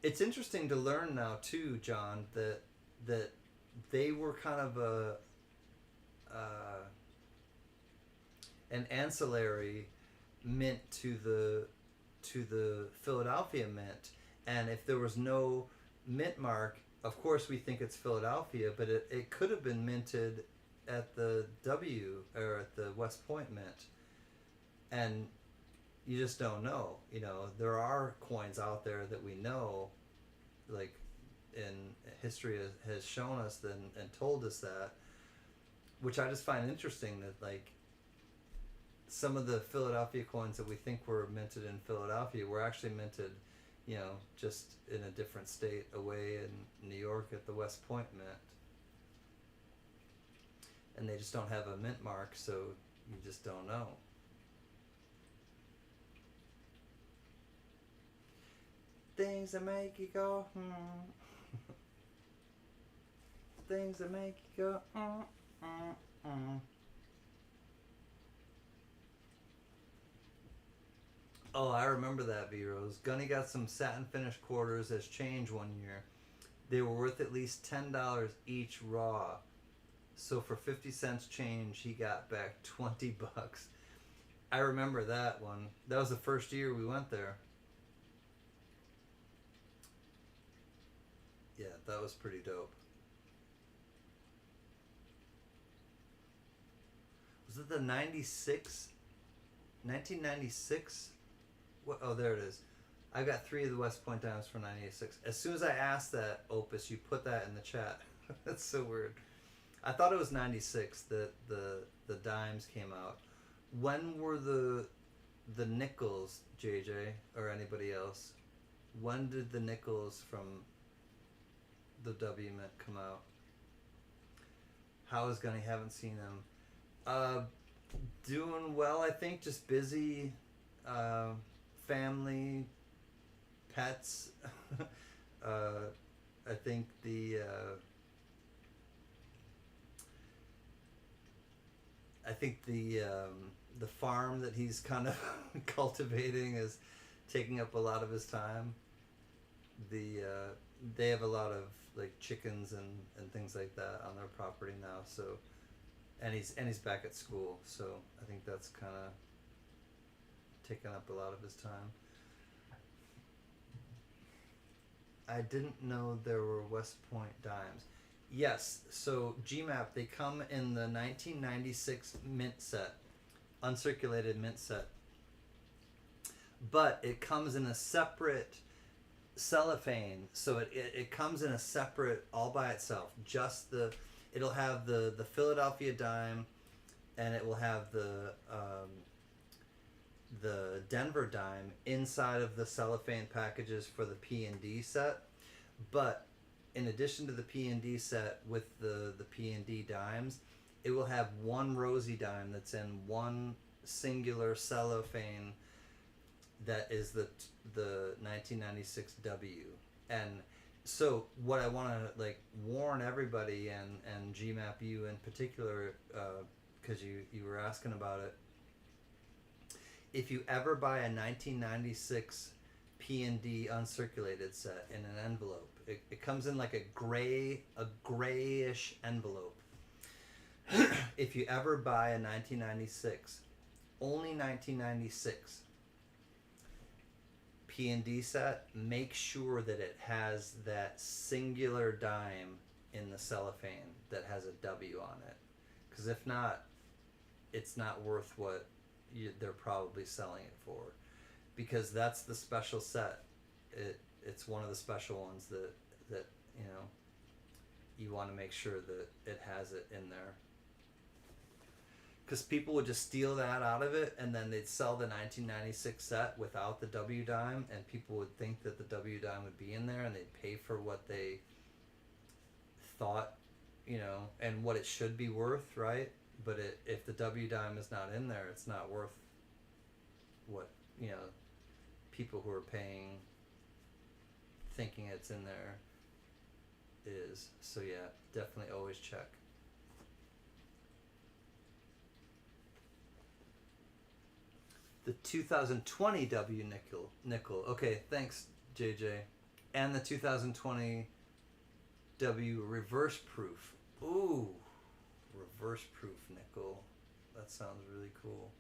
it's interesting to learn now too, John, that they were kind of an ancillary mint to the Philadelphia mint, and if there was no mint mark. Of course, we think it's Philadelphia, but it could have been minted at the W or at the West Point Mint, and you just don't know. There are coins out there that we know, in history has shown us and told us that, which I just find interesting that some of the Philadelphia coins that we think were minted in Philadelphia were actually minted. Just in a different state away in New York at the West Point Mint. And they just don't have a mint mark, so you just don't know. Things that make you go, Things that make you go, Oh, I remember that, V-Rose. Gunny got some satin finish quarters as change one year. They were worth at least $10 each raw. So for 50 cents change, he got back $20. I remember that one. That was the first year we went there. Yeah, that was pretty dope. Was it the 96? 1996? What? Oh, there it is. I got 3 of the West Point Dimes for 1986. As soon as I asked that, Opus, you put that in the chat. That's so weird. I thought it was 96 that the dimes came out. When were the nickels, JJ, or anybody else? When did the nickels from the W Mint come out? How is Gunny? Haven't seen him. Doing well, I think. Just busy. Family, pets. I think the farm that he's kind of cultivating is taking up a lot of his time. They have a lot of like chickens and things like that on their property now. So, and he's back at school. So I think that's kind of taking up a lot of his time. I didn't know there were West Point dimes. Yes, so GMAP, they come in the 1996 mint set, uncirculated mint set. But it comes in a separate cellophane, so it comes in a separate, all by itself. It'll have the Philadelphia dime, and it will have the Denver dime inside of the cellophane packages for the P&D set. But in addition to the P&D set with the P&D dimes, it will have one Rosie dime that's in one singular cellophane that is the 1996 W. And so what I want to like warn everybody and GMAP you in particular, because you were asking about it, if you ever buy a 1996 P&D uncirculated set in an envelope, it comes in like a grayish envelope. If you ever buy a 1996, only 1996 P&D set, make sure that it has that singular dime in the cellophane that has a W on it. Because if not, it's not worth what they're probably selling it for, because that's the special set. It's one of the special ones that you know you want to make sure that it has it in there, because people would just steal that out of it and then they'd sell the 1996 set without the W dime, and people would think that the W dime would be in there and they'd pay for what they thought, you know, and what it should be worth, right? But if the W dime is not in there, it's not worth what, you know, people who are paying thinking it's in there is. So yeah, definitely always check. The 2020 W nickel. Okay, thanks, JJ. And the 2020 W reverse proof. Ooh. Reverse proof nickel. That sounds really cool.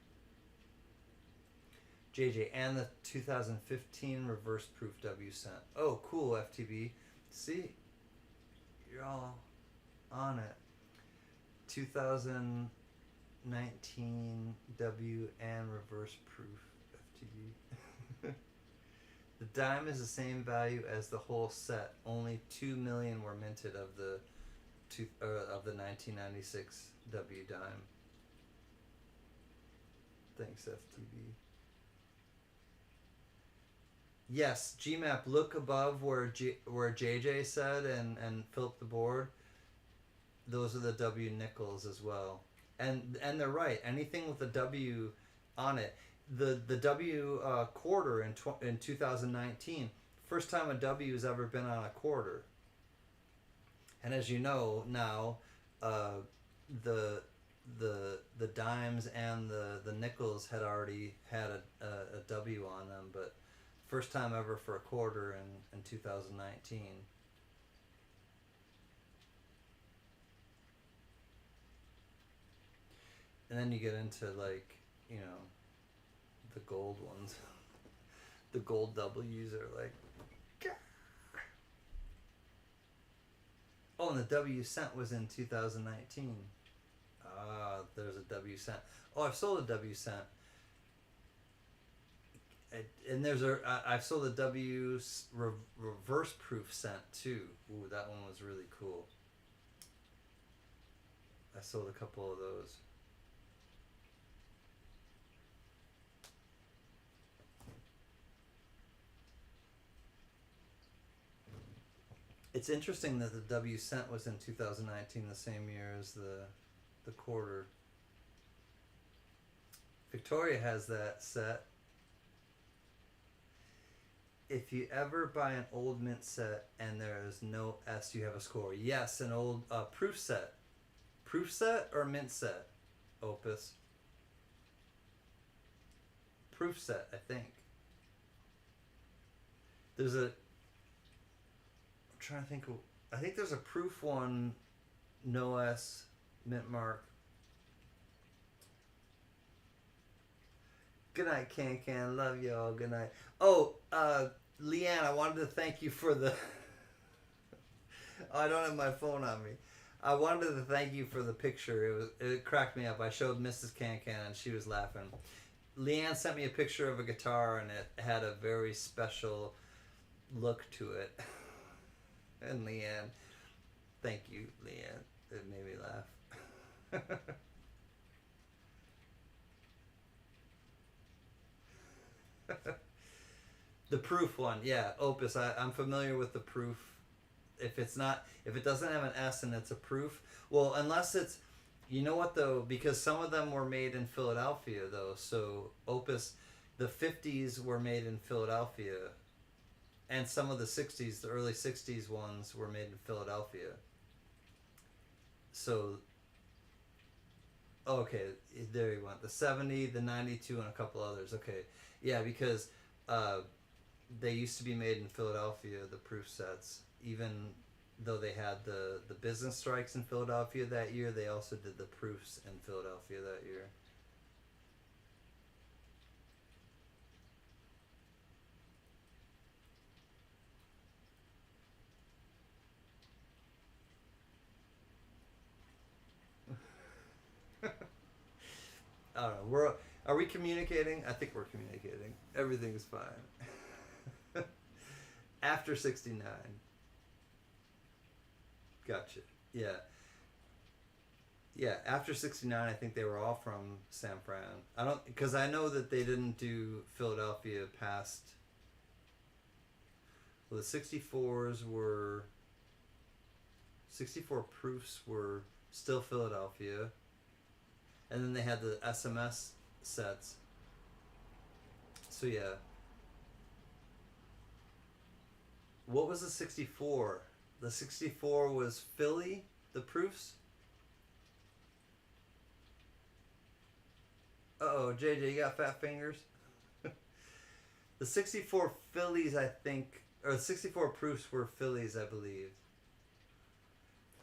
JJ, and the 2015 reverse proof W cent. Oh, cool, FTB. See, you're all on it. 2019 W and reverse proof FTB. The dime is the same value as the whole set. Only 2 million were minted of the 1996 W dime. Thanks, FTB. Yes, GMAP, look above where JJ said and fill up the board. Those are the W nickels as well. And they're right. Anything with a W on it. The W quarter in 2019, first time a W has ever been on a quarter. And as you know now, the dimes and the nickels had already had a W on them, but first time ever for a quarter in 2019. And then you get into, like, you know, the gold ones. The gold W's are like. Gah. Oh, and the W cent was in 2019. There's a W cent. Oh, I've sold a W cent. And I've sold a reverse proof cent too. Ooh, that one was really cool. I sold a couple of those. It's interesting that the W cent was in 2019, the same year as the quarter. Victoria has that set. If you ever buy an old mint set and there is no S, you have a score. Yes, an old proof set. Proof set or mint set? Opus. Proof set, I think. There's a... I'm trying to think. I think there's a proof one, no S, mint mark. Good night, Can. Love y'all. Good night. Oh, Leanne, I wanted to thank you for the... I don't have my phone on me. I wanted to thank you for the picture. It cracked me up. I showed Mrs. Can and she was laughing. Leanne sent me a picture of a guitar and it had a very special look to it. And Leanne, thank you, Leanne. It made me laugh. The proof one, yeah, Opus. I'm familiar with the proof. If it doesn't have an S and it's a proof, well, unless it's, you know what though, because some of them were made in Philadelphia though. So Opus, the 50s were made in Philadelphia, and some of the 60s, the early 60s ones were made in Philadelphia. So, okay, there you went. The 70, the 92, and a couple others. Okay, yeah, because they used to be made in Philadelphia, the proof sets. Even though they had the business strikes in Philadelphia that year, they also did the proofs in Philadelphia that year. I don't know. Are we communicating? I think we're communicating. Everything's fine. After 69. Gotcha. Yeah. Yeah, after 69, I think they were all from San Fran. Because I know that they didn't do Philadelphia past... Well, the 64s were... 64 proofs were still Philadelphia. And then they had the SMS sets. So yeah. What was the 64? The 64 was Philly, the proofs? Uh-oh, JJ, you got fat fingers? The 64 Phillies, I think, or the 64 proofs were Phillies, I believe.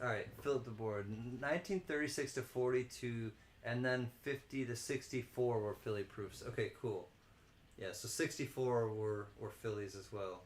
Alright, fill up the board. 1936 to 42, and then 50 to 64 were Philly proofs. Okay, cool. Yeah, so 64 were Phillies as well.